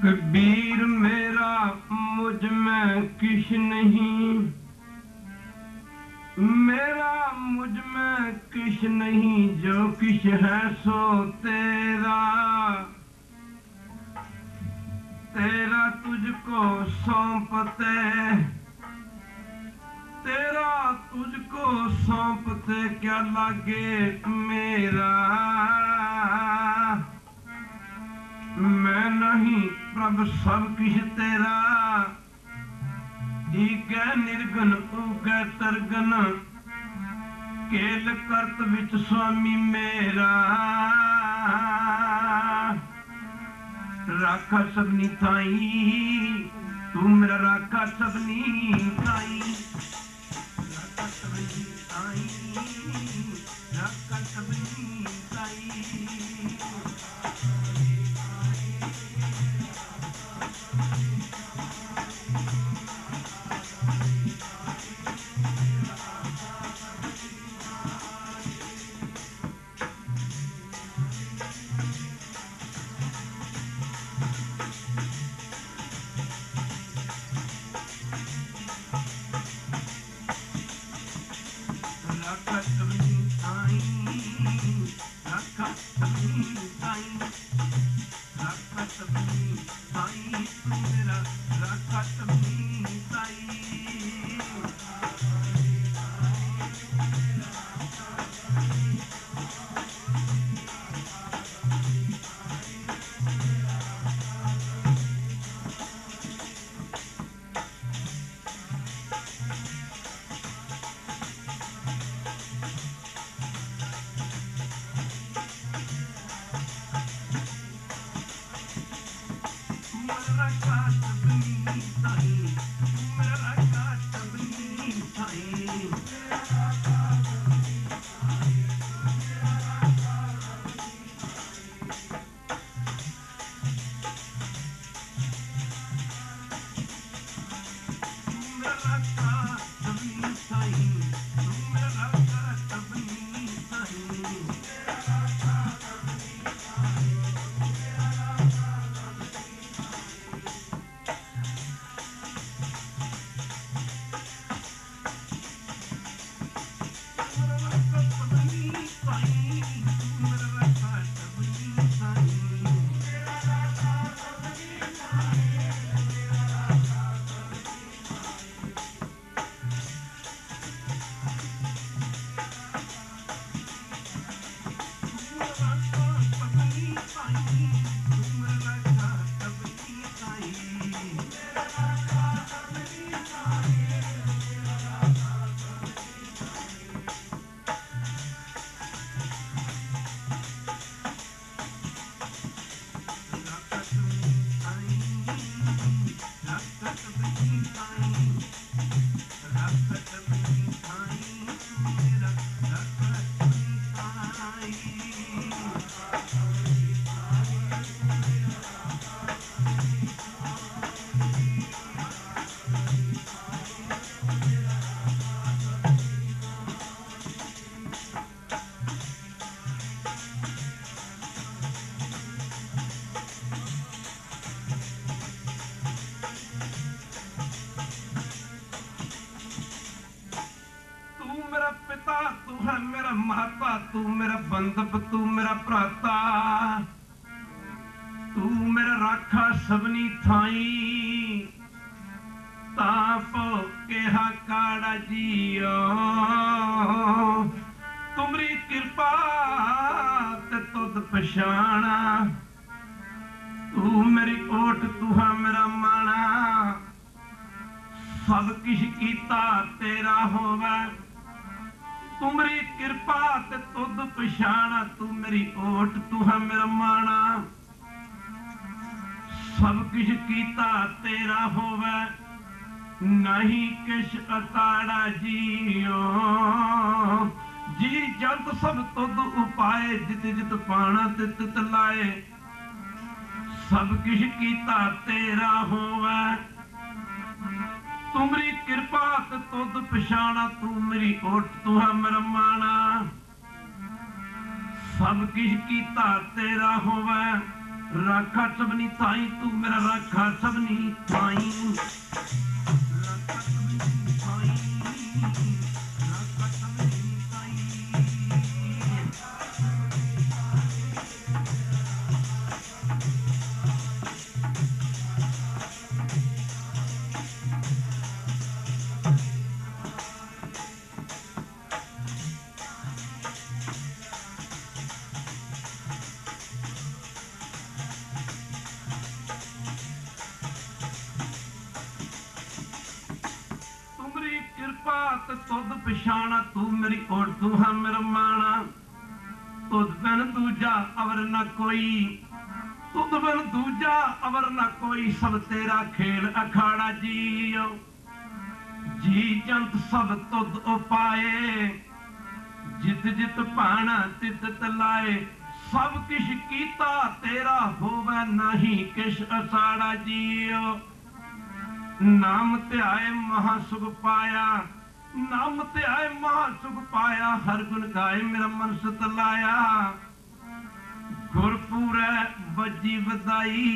कबीर मेरा मुझ में किश नहीं, मेरा मुझ में किश नहीं, जो किश है सो तेरा, तेरा तुझको सौंपते, तेरा तुझको सौंपते क्या लागे मेरा। मैं नहीं प्रभ सब किश तेरा, ईगै निर्गुण उगै तरगन, केल करत विच स्वामी मेरा। राखा सबनी थाई, तू मेरा राखा सबनी थाई, राखा सबनी थाई, राखा सबनी थाई। तू मेरा बंधप, तू मेरा भ्राता, तू मेरा राखा सबनी थाई, तापो केहा काड़ा जियो, तुमरी कृपा ते तुद पछाणा, तू मेरी ओट तुहा मेरा माना, सब किश कीता तेरा होवे, तुमरी कृपा ते तुद पछाणा, तू मेरी ओट तुहा मेरा माना, सब किश कीता तेरा होवे, नहीं किश अकाड़ा जियो, जी जंत सब तुद उपाए, जित जित पाना तित तित लाए, सब किश कीता तेरा होवे, तुमरी कृपा ते तुद पछाणा, तू मेरी ओट तुहा मेरा माना, सब किश कीता तेरा होवे, राखा सबनी ताई तू मेरा राखा सबनी ताई राखा सबनी ताई राखा सबनी ताई तुद पछाणा तू मेरी ओर तू है मेरा माना तुद बिन दूजा अवर न कोई तुद बिन दूजा अवर न कोई सब तेरा खेल अखाड़ा जियो जी जंत सब तुद उपाए जित जित भाना तित तलाए सब किश कीता तेरा होवे नहीं किश असाड़ा जियो नाम ध्याए महासुख पाया नाम ध्याए महासुख पाया हर गुण गाए मेरा मन सत लाया गुरपुरै बजी वदाई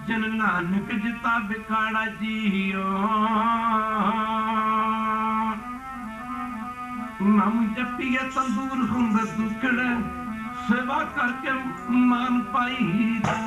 जन नानक जिता बिखाड़ा जियो नाम जपिए तंदूर हुंदा दुखड़ा सेवा करके मान पाईदा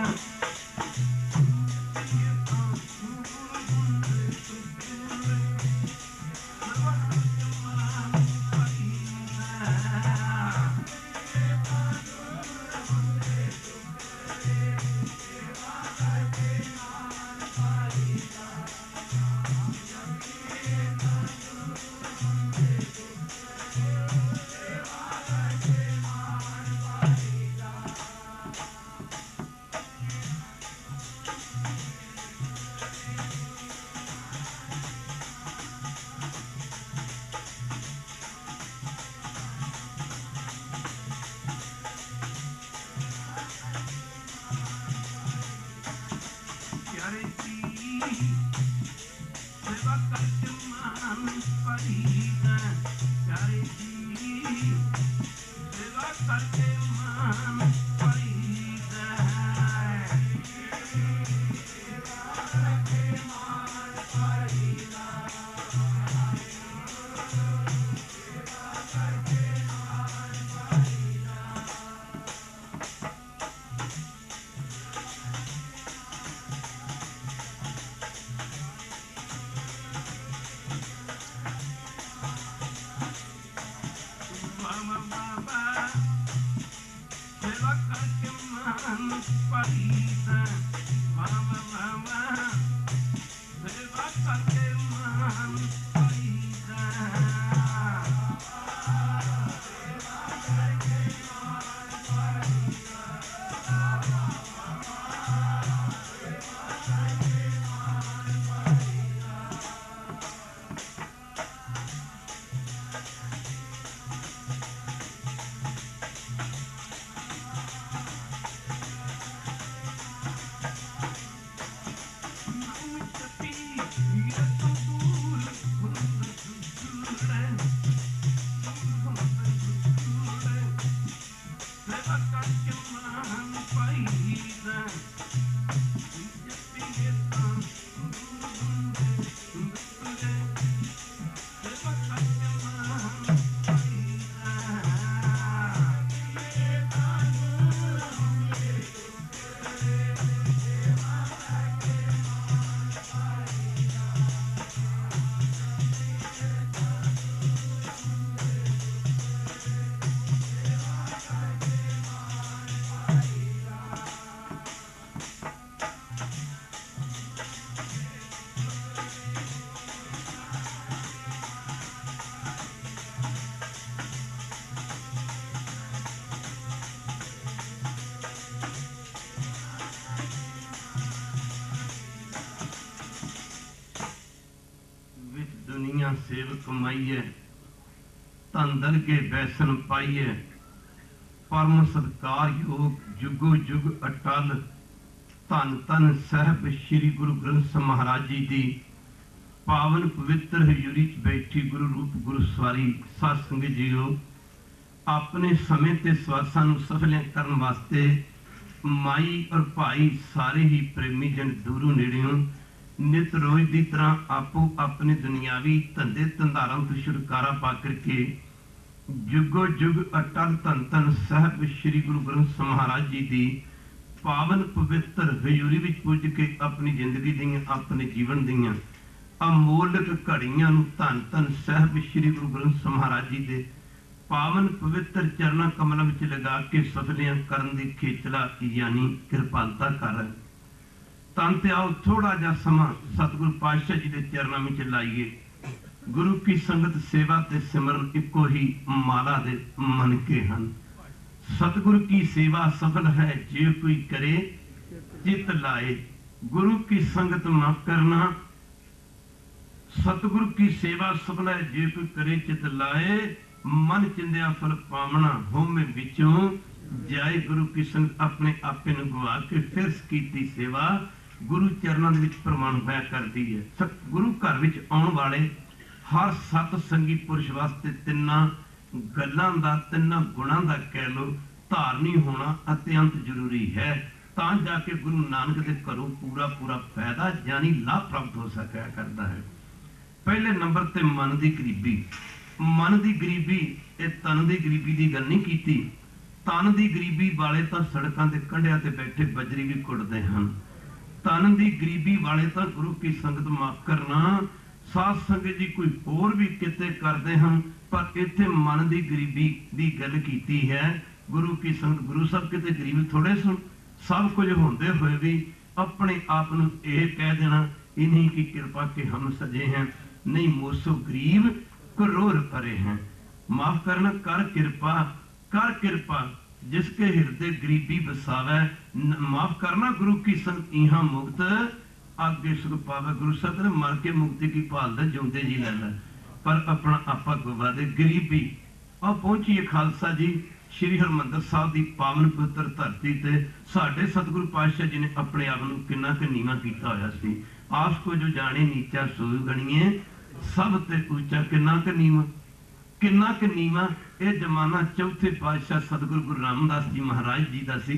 सेव कमाइए धन दरगे बैसन पाइए परम सत्कार योग जुगो जुग अटल धन धन साहब श्री गुरु ग्रंथ साहिब महाराज जी की पावन पवित्र हजूरी च बैठी गुरु रूप गुरु सवारी साध संगत जीओ अपने समय ते स्वासां नूं सफल करन वास्ते माई और भाई सारे ही प्रेमी जन दूरों नेड़ियों नित रोज की तरह आपो अपने दुनियावी धंधे धंधारां तो छुटकारा पा करके जुगो जुग अटल धन धन साहब श्री गुरु ग्रंथ साहिब महाराज जी की पावन पवित्र हजूरी विच पुज के अपनी जिंदगी दी अपने जीवन दीयां अमोलक घड़ियां नूं धन धन साहब श्री गुरु ग्रंथ साहिब महाराज जी के पावन पवित्र चरणा कमलों में लगा के सफलियां करन दी खेचला यानी कृपालता कर तां ते आओ थोड़ा जा समा सतगुरु पातशाह जी के चरणों में लाइए। गुरु की संगत सेवा ते सिमरन इको ही माला दे मन के हन। सतगुरु की सेवा सफल है जे कोई करे चित लाए। गुरु की संगत मा करना सतगुरु की सेवा सफल है जे कोई करे चित लाए। मन चिंदिया फल पावना होमे विचों जाए। गुरु की संगत अपने आपे नूं गवा के फिर कीती सेवा गुरु चरणों दे विच प्रमाण होया करदी है। गुरु घर विच आउण वाले हर सत संगी पुरुष वास्ते तिन्ना गल्लां दा तिन्ना गुणां दा कह लो धारनी होना अत्यंत जरूरी है तां जाके गुरु नानक दे घरों पूरा पूरा फायदा यानी लाभ प्राप्त हो सकिया करता है। पहले नंबर ते मन दी गरीबी। मन दी गरीबी ये तन दी गरीबी दी गल नहीं कीती। तन दी गरीबी वाले तां सड़कां दे कंढियां ते बैठे बजरी भी कुटदे हन। तन दी गरीबी वाले तां गुरु की संगत माफ करना साध संगत जी कोई होर भी किते करते हैं पर इत्थे मन की गरीबी की गल की है। गुरु की संगत गुरु साहब किते गरीब थोड़े सुन सब कुछ होंदे हुए भी अपने आप ये कह देना इन्हीं की कृपा के हम सजे हैं नहीं मोसो गरीब करोड़ परे हैं। माफ करना कर कृपा जिसके हृदय गरीबी बसावे। माफ करना गुरु की संगत इहा मुक्त आगे सुख पावे। गुरु साहब ने मर के मुक्ति की भाल दे जिउंदे जी लै पर अपना आपा गवा दे गरीबी। आ पहुंचीए खालसा जी श्री हरमंदर साहब की पावन पवित्र धरती ते साडे सतगुरु पातशाह जी ने अपने आप को कितना क नीवा किया होया सी। आस को जो जाने नीचा सोई गणिए सब ते ऊंचा कितना क नीवा। यह जमाना चौथे पातशाह सतगुरु गुरु रामदास जी महाराज जी का सी।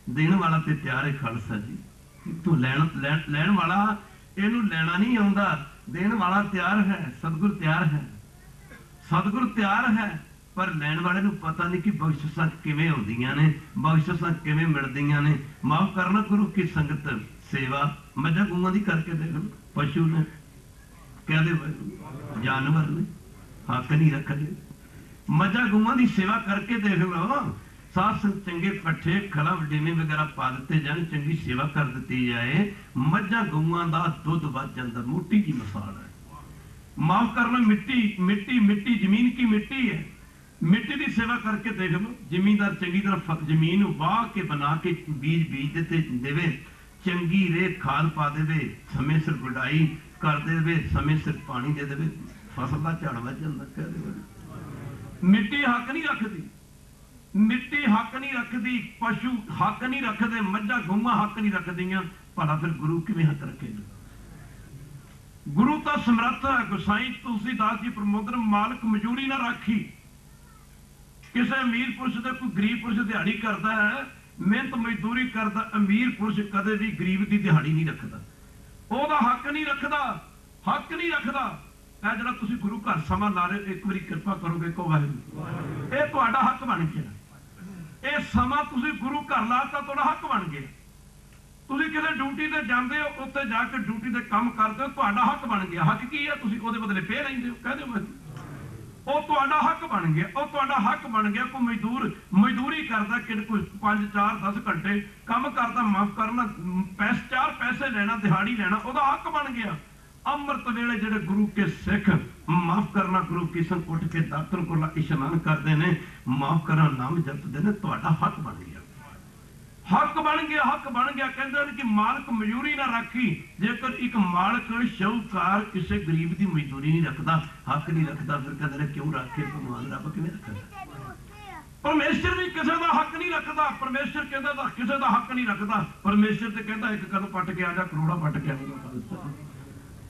देण वाला ते तैयार है खालसा जी तू लैण वाला इनू लैना नहीं आउंदा देण वाला तैयार है। सतगुरु तैयार है पर लैण वाले नूं पता नहीं कि बख्शिशां किवें आउंदियां ने बख्शिशां किवें मिलदियां ने। माफ करना गुरु की संगत सेवा मझां गऊआं दी करके देख लो। पशु ने कहदे जानवर ने हक नहीं रखदे। मझां गऊआं दी सेवा करके देख लो। साथ संग चंगे पट्ठे खला वडेने वगैरह पा दिते जाए चंगी सेवा कर दी जाए मझां गऊआं दा दुध वध जांदा। मोटी जी मिसाल है। माफ करना मिट्टी जमीन की मिट्टी है। मिट्टी की सेवा करके देख लो। जमींदार चंगी तरह जमीन वाह के बना के बीज देवे चंगी रे खाद पा दे समय सिर गुडाई कर दे समय सिर पानी दे दे फसल का झाड़ वध जाता। मिट्टी हक नहीं रखती पशु हक नहीं रखते मझां गऊआं हक नहीं रखदियां भला फिर गुरु किवें हक रखेगा। गुरु तो समर्थ है। गुसाई तुलसीदास जी प्रमोदन मालक मजूरी ना राखी। किसी अमीर पुरुष से कोई गरीब पुरुष दिहाड़ी करता है मेहनत मजदूरी करता। अमीर पुरुष कदे भी गरीब की दिहाड़ी नहीं रखता। ओहदा हक नहीं रखदा। जरा तुसीं गुरु घर समा ला रहे एक बारी कृपा करोगे को वाहिगुरू ये तुहाडा हक बन गया। ये समा तुसीं गुरु घर लाता तुहाडा हक बन गया। तुसीं किसी ड्यूटी ते जांदे हो उत्ते जाके ड्यूटी ते काम करदे हो तुहाडा हक बन गया। हक की है तुसीं ओहदे बदले पे लैंदे हो कह दिओ ਉਹ ਤੁਹਾਡਾ ਹੱਕ ਬਣ ਗਿਆ। ਉਹ ਤੁਹਾਡਾ ਹੱਕ ਬਣ ਗਿਆ। ਕੋਈ ਮਜ਼ਦੂਰੀ ਕਰਦਾ ਕਿ ਕੋਈ 5 4 10 ਘੰਟੇ ਕੰਮ ਕਰਦਾ ਮਾਫ ਕਰਨਾ 4 ਪੈਸੇ ਲੈਣਾ ਦਿਹਾੜੀ ਲੈਣਾ ਉਹਦਾ ਹੱਕ ਬਣ ਗਿਆ। ਅੰਮ੍ਰਿਤ ਵੇਲੇ ਜਿਹੜੇ ਗੁਰੂ ਕੇ ਸਿੱਖ ਮਾਫ ਕਰਨਾ ਗੁਰੂ ਕੀ ਸੰਗ ਉੱਠ ਕੇ ਦਾਤਨ ਕੋਲ ਇਸ਼ਨਾਨ ਕਰਦੇ ਨੇ ਮਾਫ ਕਰਨਾ ਨਾਮ ਜਪਦੇ ਨੇ ਤੁਹਾਡਾ ਹੱਕ ਬਣ ਗਿਆ। हक बन गया कहते हैं कि मालक मजूरी ना राखी। जेकर एक मालक शाहूकार किसी गरीब की मजदूरी नहीं रखता हक नहीं रखता फिर कहते क्यों रखे भगवान रब किवें रखदा। परमेश्वर भी किसी का हक नहीं रखता। परमेश्वर कहता किसी का हक नहीं रखता। परमेश्वर तो कहता एक कदम पट के आ जा करोड़ा पट के आएगा।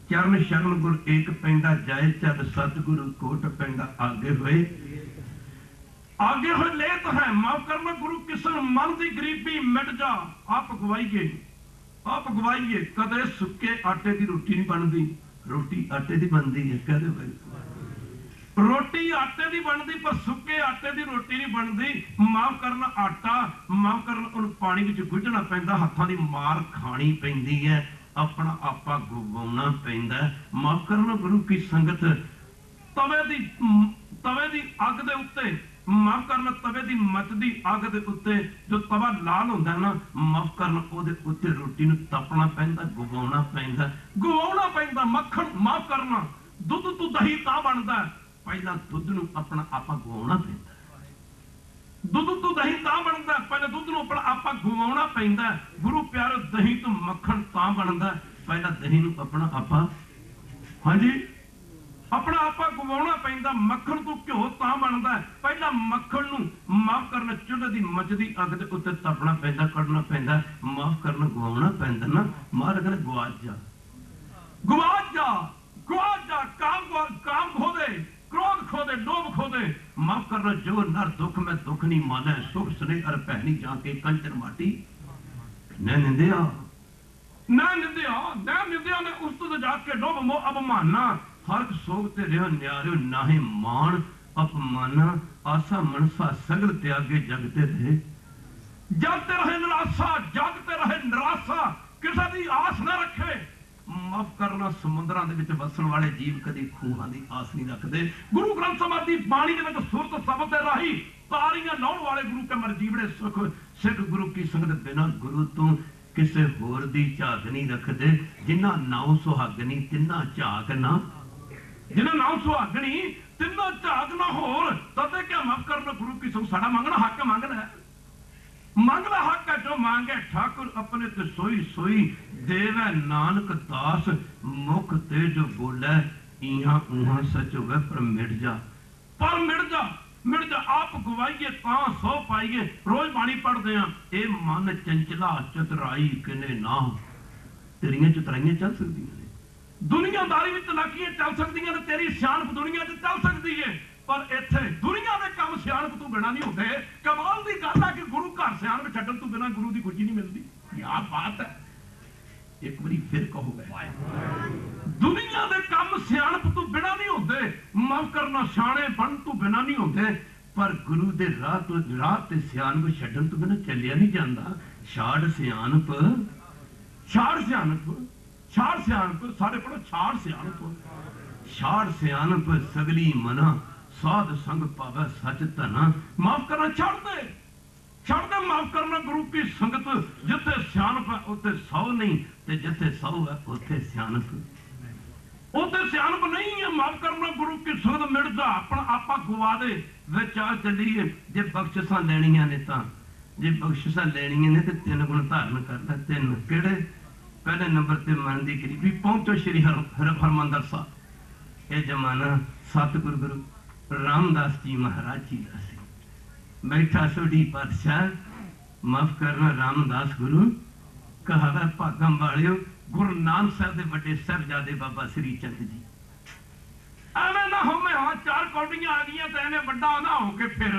चरण शरण गुर एक पैंदा जाए चल सतगुरु कोट पैंदा आगे होए। आगे हो लेत है माफ करना गुरु किसन मन की गरीबी मिट जा। आप गवाइए कदे सुके आटे की रोटी नहीं बनती। रोटी आटे की बनती है, कहते भाई रोटी आटे की बनती पर सुके आटे की रोटी नहीं बनती। माफ करना आटा माफ करना उन पानी विच गुझना पैंदा, हाथां दी मार खानी पैंदी है, अपना आपा गवाउणा पैंदा। माफ करना गुरु की संगत तवे दी अग दे उत्ते माफ करना तवे दी मचदी अग दे उत्ते जो तवा लाल होंदा है ना, माफ करना ओदे उत्ते रोटी नूं तपना पैंदा, गवाउणा पैंदा। मक्खन माफ करना दुध तो दही तां बनदा पहला दुध नूं अपना आपा गवाउणा पैंदा। दुध तो दही तां बनदा पहला दुध नूं अपना आपा गवाउणा पैंदा। गुरु प्यारे दही तो मक्खन तां बनदा पहला दही नूं अपना आपा हाँ जी अपना आपा गवाउणा पैंदा। मक्खन तो घ्यो तां बनदा पहला मक्खन नूं माफ करना चुल्हे दी मचदी अग दे उत्ते तपना पैंदा, कढना पैंदा। माफ करना गवाउणा पैंदा ना। मार कहना गवाच जा काम खो दे, क्रोध खो दे, लोभ खो दे। माफ करना जो नर दुख में दुख नहीं माने, सुख स्नेह अर भैनी जाके कंचन माटी न निंदिया ने उस तो जाके लोभ मोह अवमाना। हर सोग ते रहो न्यारो नाहे मान अपमाना। आशा मनसा सगल त्यागे जगते रहे निराशा, जगते रहे निराशा, किसी की आस न रखे। माफ करना समुद्रां दे विच वसण वाले जीव कदी खूहां दी आस नहीं रखते। गुरु ग्रंथ साहिब दी बाणी दे विच सुरत शब्द दे राही तारियां लाउण वाले गुरु के मरजीवड़े सुख सिख गुरु की संगत बिना गुरु तो किसे होर दी झाक नहीं रखते। जिन्ना नाम सुहागनी तिन्ना झाक ना, जिन्ना नाम सुहागनी तिन्ना झाक ना होर। तदे क्या माफ करना गुरु की संग साडा मंगना हक मंगना हक है। जो मांगे ठाकुर अपने ते सोई सोई देवै नानक दास। मुख ते जो बोले इहां उहां सच होवे पर मिट जा आप गवाइए तां सो पाइए। रोज बाणी पढ़ते हैं ए मन चंचला चतुराई किने ना। तेरियां चतुराइयां चल सकदियां ने, दुनियादारी विच चलाकियां चल सकदियां ने, तेरी सियाणप दुनिया च चल सकदी है पर इत्थे दुनिया दे काम सियाणप तो बिना नहीं होंदे। कमाल दी गल है कि गुरु घर सियाणप छड्डण तो बिना गुरु दी कुछ नहीं मिलदी। क्या बात है, एक बारी फिर कहो दुनिया दे काम सियाणप तो बिना नहीं होंदे। माफ करना सियाणे बन तो बिना नहीं होंदे पर गुरु दे राह ते सियाणप छड्डण तो बिना चलिया नहीं जांदा। छाड़ सियाणप सारे पढ़ो छाड़ सियाणप सगली मना साध संग पावे सच धना। माफ करना छड़ दे माफ करना गुरु की संगत। जिथे सियाणप है उत्थे सौ नहीं ते जिथे सौ है उत्थे सियाणप नहीं है। माफ करना गुरु की संगत मिट जा अपना आपा गवा दे विच आ चलीए। जे बख्शिशां लैणियां ने तां ते 3 गुण धारण करना। 3 किहड़े? पहले नंबर ते मन दी गरीबी। पहुंचो श्री हरमंदर साहब। यह जमाना सतगुरु गुरु रामदास जी महाराज जी का सी। बैठा सोढ़ी पातशाह माफ करना रामदास गुरु कहावे भागम वालियो गुरु नानक साहब दे बड़े साहिबजादे बाबा श्री चंद जी। एवें ना होवे हाँ 4 कौड़ियां आ गई तो एवें बड़ा ना होके फिर।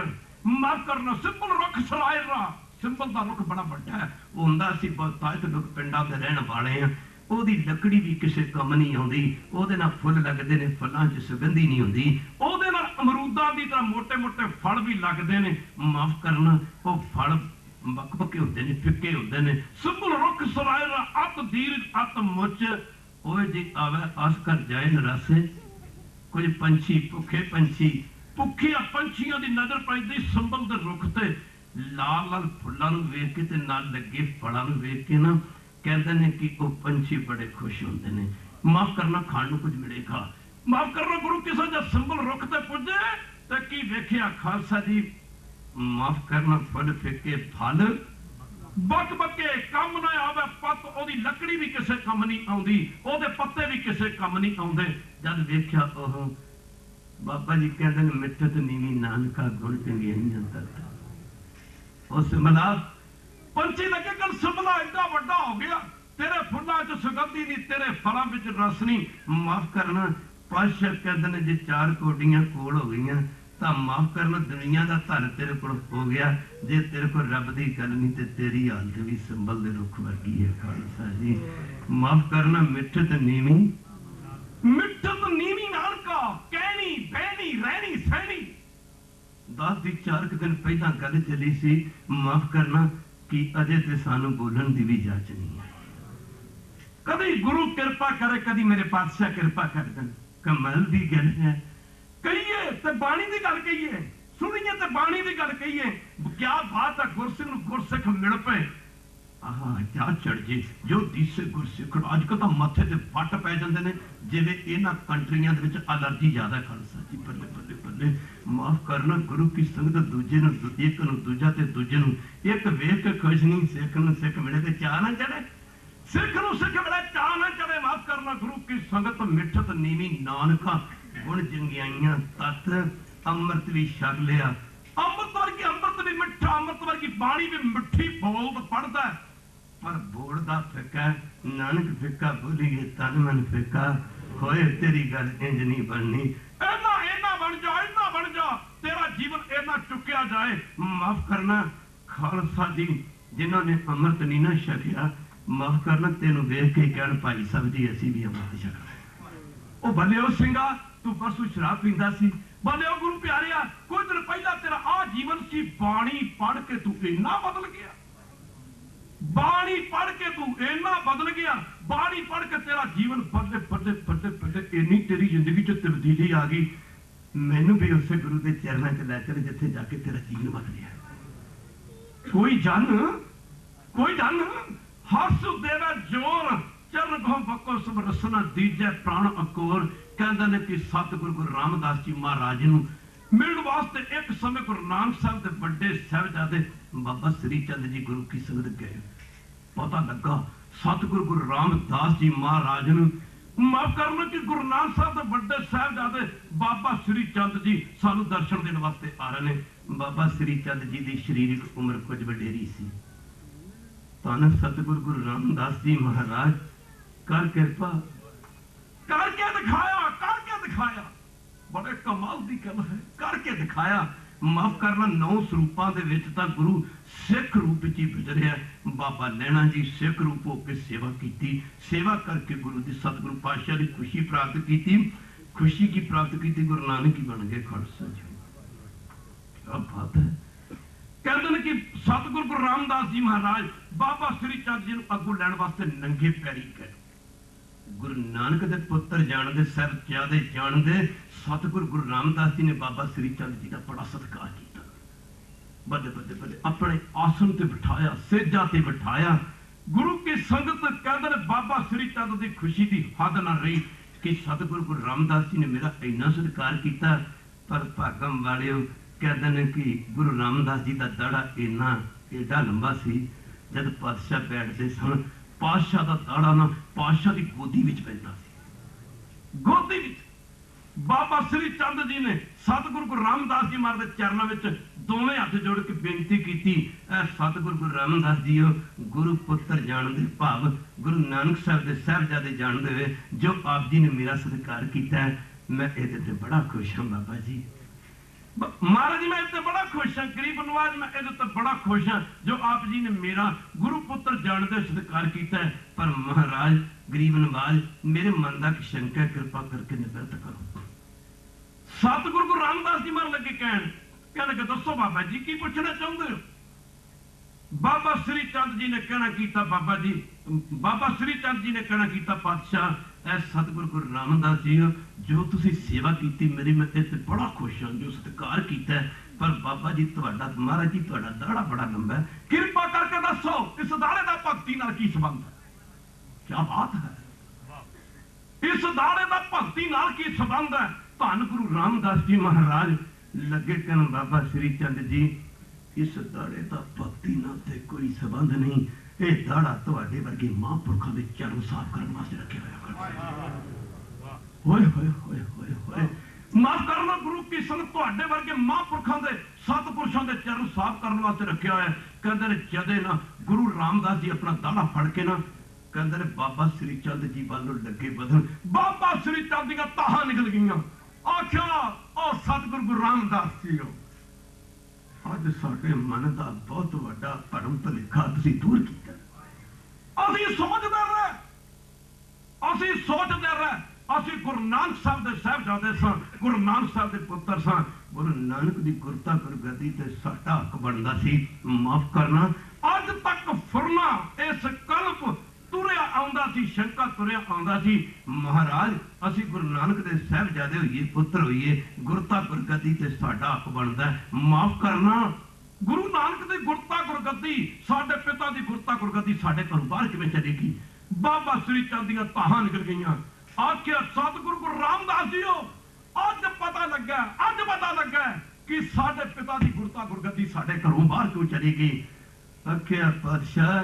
माफ करना सिंपल रुख सराय रहा। सिंपल का रुख बड़ा बड़ा है। वो हुंदा सी बहुतायत लोग पिंडां दे रहण वाले हैं। ओदी लकड़ी भी किसी कम नहीं आउंदी। ओदे नाल फुल लगदे ने, फुलां च सुगंधी नहीं हुंदी। ओदे नाल अमरूदां दी तरह मोटे मोटे फल भी लगदे ने। माफ करना वो फल बक-बके होंदे ने, फिक्के होंदे ने। सिंपल रुख सराय दा अत दीर्घ अत मुच ओए जी आवे आस कर जाए नरासे। कुछ पंछी भुखे पंछी भुखिया पंछियां दी नजर पैंदी संभल दे रुख ते लाल लाल फुल्लां नूं वेख के ते नाल लगे फलां नूं वेख के ना कहते हैं कि वो पंछी बड़े खुश होते हैं। माफ करना खाण नूं कुछ मिलेगा। माफ करना गुरु किसी जब संभल रुख ते पुजे तो की वेखिया खालसा जी। माफ करना फल फिके फल बक बके कम ना आवे। पत ओदी लकड़ी भी किसी कम नहीं आउंदी, ओदे पत्ते भी किसी कम नहीं आउंदे। जद वेख्या ओह बाबा जी कहते हैं मिठत नीवी नानका गुण चंगियाइयां तरत। उस मला पंछी लगे कल सुमला एडा वड्डा हो गया। तेरे फुल्लां च सुगंधी नहीं, तेरे फलां विच रस नहीं। माफ करना पातशाह कहते हैं जे 4 कौड़ियां कोल हो गई तो माफ करना दुनिया का धन तेरे को हो गया। जे तेरे को रब की गल नहीं तो तेरी हालत भी संभल दे रुख वर्गी है। खालसा जी माफ करना मिठत नीवी नानका कहनी बहनी रहनी सहनी। 10 दी 4 दिन पहला गल चली सी माफ करना कि अजे ते सानू बोलन दी भी जाच नहीं है। कभी गुरु कृपा करे कभी मेरे पातशाह कृपा कर देन। कमाल दी गल है कहिए ते बाणी दी गल कहिए सुनिए ते बाणी दी गल कहिए। क्या बात है गुरसिख नूं गुरसिख मिल पे आहा क्या चढ़ जे जो दिसे गुरसिख अजकल तो मथे ते फट पै जांदे ने जिवें इन्हां कंट्रियां दे विच एलर्जी ज्यादा। खालसा जी बल्ले बल्ले बल्ले माफ करना गुरु की संगत दूजे नूं एक नूं दूजा ते दूजे नूं एक वेख के खुश नहीं। सिख नूं सिख मिले ते चाह ना चढ़े सिख नूं सिख मिले चाह ना चढ़े। माफ करना गुरु की संगत मिठत नीवी नानका गुण जंगियाइयां तत अमृत भी छक लिया। अमृत वर्गी अमृत भी मिठा अमृत वर्गी बाणी भी मिठी बोल पढ़दा पर बोलदा फिक्का। नानक फिक्का बोलीए तन मन फिक्का होए तेरी गल इंज नहीं बननी। ऐना ऐना बन जा तेरा जीवन ऐना चुकिया जाए। माफ करना खालसा जी जिन्होंने अमृत नहीं ना छकिया माफ करना तेनू वेख के कहण भाई साहब जी असी भी अमृत छकना। ओ भले सिंगा तू परसों शराब पींदा सी भले गुरु प्यारिया कुछ दिन पहला तेरा आ जीवन सी बाणी पढ़ के तू इन्ना बदल गया। बाणी पढ़ के तू इन्ना बदल गया। बाणी पढ़ के तेरा जीवन बदले बदले बदले बदले इन्नी तेरी जिंदगी च तब्दीली आ गई। मैनू भी उस गुरु के चरणों च लै चल जिथे जाके तेरा जीवन बदल गया। कोई जन हस देवे जोर चरण को बको सब रसना दीजे प्राण अकोर। कहते ने कि सतगुरु गुरु रामदास जी महाराज नूं मिलण वास्ते एक समय गुरु नानक साहब के बड़े साहिबजादे बाबा श्री चंद जी गुरु की संगत गए। पता लगा सतगुरु गुरु रामदास जी महाराज नूं माफ करना कि गुरु नानक साहब के बड़े साहिबजादे बाबा श्री चंद जी सानू दर्शन देने वास्ते आ रहे हैं। बाबा श्री चंद जी की शरीरिक उम्र कुछ वडेरी सी। धन सतगुरु गुरु रामदास जी महाराज कर कृपा करके दिखाया बड़े कमाल की गल है करके दिखाया। माफ करना 9 स्वरूपों के विच तां गुरु सिख रूप च ही गुजरिया। बाबा लैणा जी सिख रूप होकर सेवा की सेवा करके गुरु की सतगुरु पातशाह की खुशी प्राप्त की। खुशी की प्राप्त की गुरु नानक ही बन गए। खालसा जी क्या बात है। कहते हैं कि सतगुरु गुरु रामदास जी महाराज बाबा श्री चंद जी अगू लैण वास्ते नंगे पैरी गए। गुरु नानक दे पुत्र जानते साहिबजादे जानते सतगुरु गुरु रामदास जी ने बाबा श्री चंद जी का बड़ा सत्कार किया। बड़े बड़े बड़े अपने आसन ते बिठाया सेजा ते बिठाया। गुरु की संगत कहते हैं बाबा श्री चंद की खुशी की हद ना रही कि सतगुरु गुरु रामदास जी ने मेरा इन्ना सत्कार किया। पर भागम वाले कहते हैं कि गुरु रामदास जी का दाड़ा इन्ना एडा लंबा सी जब पातशाह बैठते सन पातशाह का दाड़ा ना पातशाह की गोदी विच पैंदा सी। गोदी विच बाबा श्री चंद जी ने सतगुरु गुरु रामदास जी महाराज के चरणों में दोवें हाथ जोड़ के बेनती की। सतगुरु गुरु रामदास जी गुरु पुत्र जानते भाव गुरु नानक साहब के साहिबजादे जानते हुए जो आप जी ने मेरा सत्कार किया है मैं ये बड़ा खुश हाँ। बाबा जी महाराज जी मैं इससे बड़ा खुश हाँ। गरीब नवाज मैं ये बड़ा खुश हाँ जो आप जी ने मेरा गुरु पुत्र जानते सत्कार किया है। पर महाराज गरीब नवाज मेरे मन का शंका कृपा करके निवृत्त करो। सतगुरु गुरु रामदास जी महाराज लगे कहने लगे दसो बाबा जी की पूछना चाहते हो। बाबा श्री चंद जी ने कहना किया बाबा श्री चंद जी ने कहना किया पातशाह सतगुरु गुरु रामदास जी जो तुसी सेवा की मेरी मैं इसे बड़ा खुश हाँ जो सत्कार किया। पर बाबा जी तुहाडा महाराज जी तुहाडा दाड़ा बड़ा लंबा है कृपा करके दसो इस दाड़े का भगती नाल की संबंध है। क्या बात है इस दाड़े का भगती नाल की संबंध है। धन गुरु रामदास जी महाराज लगे कहन बाबा श्री चंद जी इस दाड़े का भगती नाल ते कोई संबंध नहीं। ये दाड़ा तुहाडे वर्गे महापुरखों के चरण साफ करने वास्ते रखे होए। माफ करना गुरु की संगत तुहाडे वर्गे महापुरखों के सतपुरुषों के चरण साफ करने वास्ते रखे हुआ है। कहते ने जदे ना गुरु रामदास जी अपना दाड़ा फड़ के ना कहते ने बाबा श्री चंद जी वालों लगे बदन बाबा श्री चंद दी ताहां निकल गई। आख्या और सतगुरु गुरु रामदास जी हो, अज साडे मन का बहुत वड्डा भरम भुलेखा तुसीं दूर कीता। असीं सोचदे रहे, असीं सोचदे रहे, असीं गुरु नानक साहब दे साहिबजादे सां, गुरु नानक साहब दे पुत्तर सां। गुरु नानक दी गुरता गुरगद्दी ते साडा हक बनदा सी। माफ करना, अज तक फुरना इस कल्प तुरिया आउंदा सी, शंका तुरिया आउंदा सी। महाराज असीं गुरु नानक दे साहिबजादे होइए, पुत्तर होइए, गुरता गुरगद्दी ते साडा हक बनदा। माफ करना, गुरु नानक दी गुरता गुरगद्दी, साडे पिता दी गुरता गुरगद्दी साडे घरों बाहर किवें चलेगी? बाबा श्री चंद दीयां ताहां निकल गईयां। आख्या सतगुरु गुरु रामदास जी हो, अज पता लगा, अज पता लगा कि साडे पिता दी गुरता गुरगद्दी साडे घरों बाहर क्यों चली गई। आख्या पातशाह,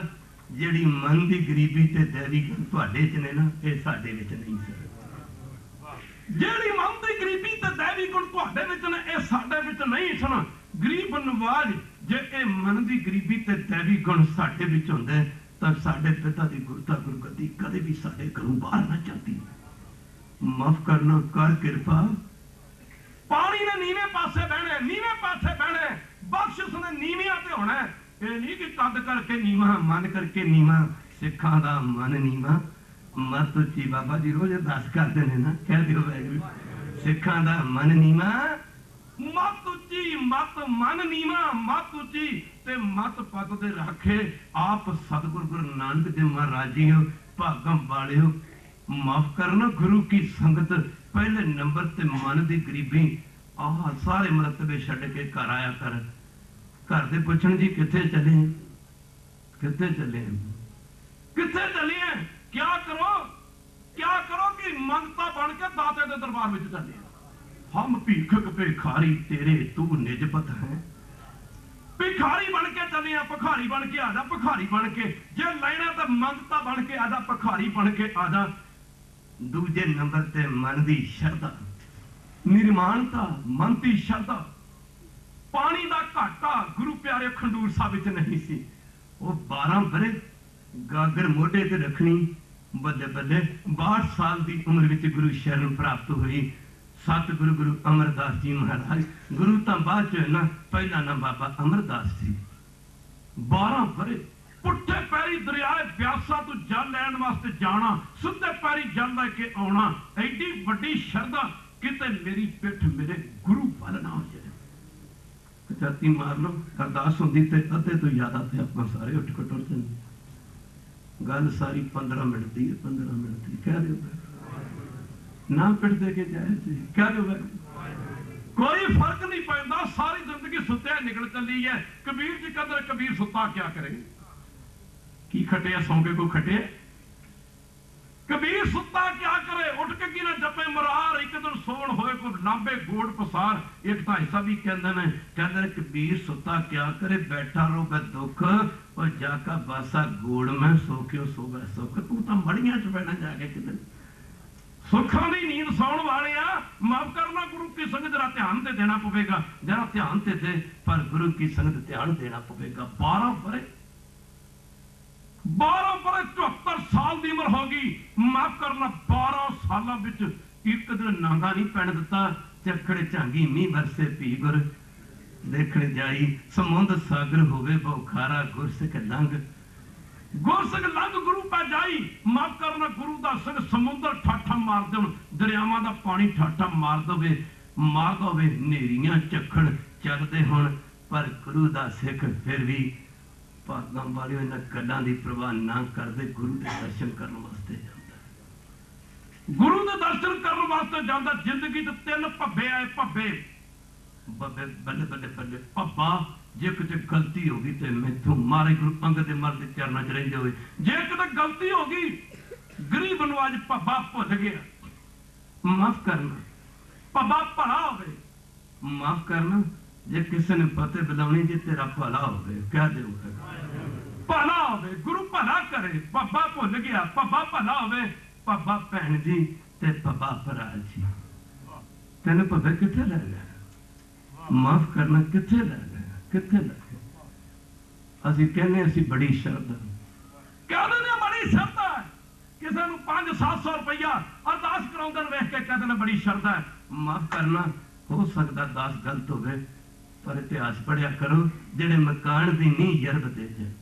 जिहड़ी मन दी गरीबी ते दैवी गुण तुहाडे च ने ना, ये साडे विच नहीं सन। जिहड़ी मन दी गरीबी ते दैवी गुण तुहाडे विच ने, ये साडे विच नहीं सन। गरीब नवाज, जे ये मन दी गरीबी ते दैवी गुण साडे विच हुंदे तां साडे पिता दी गुरता गुरगद्दी कदे भी साडे घरों बाहर ना चलदी। माफ करना, कर कृपा। पानी ने नीवे पासे बहने, नीवे पासे बहने, बख्शिश ने नीवियां ते होना। ये नहीं कि कद करके नीवा, मन करके नीवा। सिखां दा मन नीवा, मत उची। बाबा जी रोज अरदास करते हैं ना, कह दियो वाहिगुरू, सिखां दा मन नीवा, मत उची, मत मन नीवा, मत उची ते मत पद दे रखे। आप सतगुरु गुरु नानक देव महाराज जी हो, भागम वाले हो। माफ करना, गुरु की संगत पहले नंबर ते मन दी गरीबी। आह सारे मरतबे छड्ड के घर आया कर। घर दे पुछण जी किथे चले, किथे चले, किथे चले, क्या करो, क्या करो कि मंगता बन के दाते दे दरबार में चले। हम भीखक भिखारी तेरे तू निजपत है। भिखारी बन के चले, भिखारी बन के आजा, भिखारी बन के जे लेना तो मंगता बन के आजा, भिखारी बन के आजा। दूजे नंबर ते मन दी शरधा, निर्माणता, मन दी शरधा। पानी दा घाटा गुरु प्यारे खंडूर साहब विच नहीं सी। वो 12 बरे गागर मोढे ते रखनी, बल्ले बल्ले 62 साल की उम्र विच गुरु शरण प्राप्त हुई। सतगुरु गुरु अमरदास जी महाराज, गुरु तो बाद च ना, पहला नाम बाबा अमरदास जी। 12 बरे पुट्ठे पैरी दरियाए ब्यासा तो जल लैन वास्ते जाना, सिद्धे पैरी जल लेके आना। एडी वड्डी शरधा, किते मेरी पिठ मेरे गुरु वाल ना हो जाए। छाती मार लो, अरदास होंदी ते अद्धे तो ज्यादा ते आपां सारे उठ के टुर जांदे। गल सारी 15 मिनट दी है, 15 मिनट दी। कह दो ना पिट दे के जाए जी, कह दो कोई फर्क नहीं पैंदा। सारी जिंदगी सुत्या निकल चली है। कबीर जी कदर कबीर सुता क्या करे, की खटे सौंके को खटे। कबीर सुता क्या करे, उठ के की ना जपे मरार। एक दिन सोण होए को लांबे गोड़ पसार। एक तो ऐसा भी कहते कबीर सुता क्या करे, बैठा रो बे दुख और जाका बासा गोड़ में सो क्यों सोवे सुख। तू तो मड़ियां च बैठा जाके किधर सुखां दी नींद सौण वाले आ। माफ करना, गुरु की संगत जरा ध्यान ते देना पवेगा, जरा ध्यान ते दे, पर गुरु की संगत ध्यान देना पवेगा। 12 बरे 74 साल की उम्र होगी। माफ करना, 12 सालों विच एक दिन नांगा नहीं पैण दिता। चखड़े झांगी मीह बरसे पी गुर, देखने जाई समुंद सागर होवे बौखारा। गुरसिख लंघ, गुरसिख लंघ गुरु पै जाई। माफ करना, गुरु दा सिख समुंदर ठाठा मार देण, दरियावां दा पानी ठाठा मार दवे, मार दवे। नेरियां झक्खड़ चलदे होण, पर गुरु दा सिख फिर भी भागां वाले इन्हां गल्लां दी परवाह ना करदे। गुरु दे दर्शन करन वास्ते जांदा, गुरु दे दर्शन करन वास्ते जांदा। जिंदगी च 3 भब्बे आए, भब्बे बब्बे बल्ले बल्ले बल्ले। भब्बा जे किते गलती हो गई तो मैथों मारे गुरु अंगद दे मर दे चरणां च रहिंदे होए। जे किते गलती हो गई, गरीब नवाज भब्बा भुल गया। माफ करना, भब्बा भला होवे। माफ करना, जे किसी ने फतेह बुलानी जी तेरा भला होवे, कह दे भला होवे, गुरु भला करे। भब्बा भुल गया, भब्बा भला होवे। भब्बा भैन जी ते भब्बा भरा जी, तेन भब्बे किथे लै गए? माफ करना, किथे लै गए, किथे लै गए? असीं कहने असीं बड़ी शरधा, कहते बड़ी शरधा है। किसी को 500-700 रुपया अरदास कराउंदे वेख के कहते बड़ी शरधा है। माफ करना, हो सकता दास गलत होवे, पर इतिहास पढ़िया करो। जेड़े मकान दी नींह यरब दे जाए,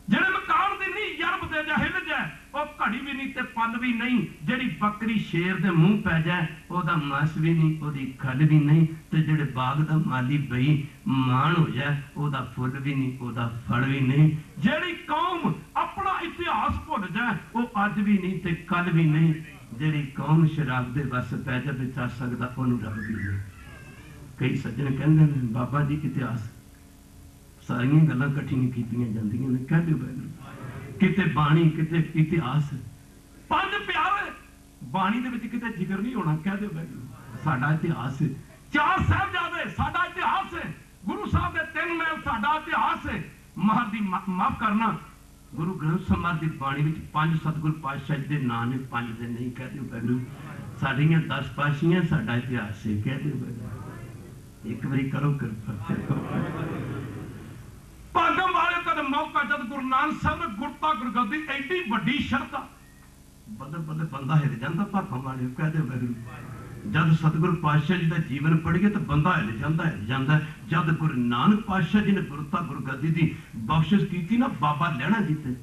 जेड़े मकान दी नींह यरब दे जाए, हिल जाए, वो घड़ी भी नहीं ते पल भी नहीं। जेड़ी बकरी शेर दे मुंह पै जाए, ओदा मांस भी नहीं, ओदी खल भी नहीं। ते जेड़े बाग दा माली बई मान हो जाए, ओदा फुल भी नहीं, ओदा फल भी नहीं। जेड़ी कौम अपना इतिहास भुल जाए, वो अज भी नहीं ते कल भी नहीं। जेड़ी कौम शराब दे वस पै जाए, बचा सकदा ओनू रब भी नहीं। कई सज्जन कहंदे ने बाबा जी इतिहास सारियां गल्लां इकट्ठियां कीतियां जांदियां ने। कह दिओ बैगरू, किते बाणी किते इतिहास, पंज प्यारे बाणी दे विच किते जिक्र नहीं होना। कह दिओ बैगरू, साडा इतिहास है। चार साहिबजादे साडा इतिहास है। गुरु साहब दे 3 महल साडा इतिहास है। महर दी माफ करना, गुरु ग्रंथ ਸਾਹਿਬ ਦੀ ਬਾਣੀ ਵਿੱਚ 5 ਸਤਿਗੁਰ ਪਾਤਸ਼ਾਹ ਜੀ ਦੇ ਨਾਂ ਨੇ, 5 ਦੇ नहीं। कह दिओ बैगरू, साडियां 10 पातशाहियां साडा इतिहास है। कह दिओ बैगरू, एक बारी करो कृपा। भागम वाले कद मौका जद गुरु नानक साहब ने गुरता गुरगद्दी एडी वड्डी शरता, बदल बदल बंदा हिल जाता। भागम वाले कह दिओ बैगरू, जद सतगुरु पातशाह जी का जीवन पढ़िए तो बंदा हिल जाता है। जद गुरु नानक पातशाह जी ने गुरता गुरगद्दी की बख्शिश की ना, बाबा लैणा जी ते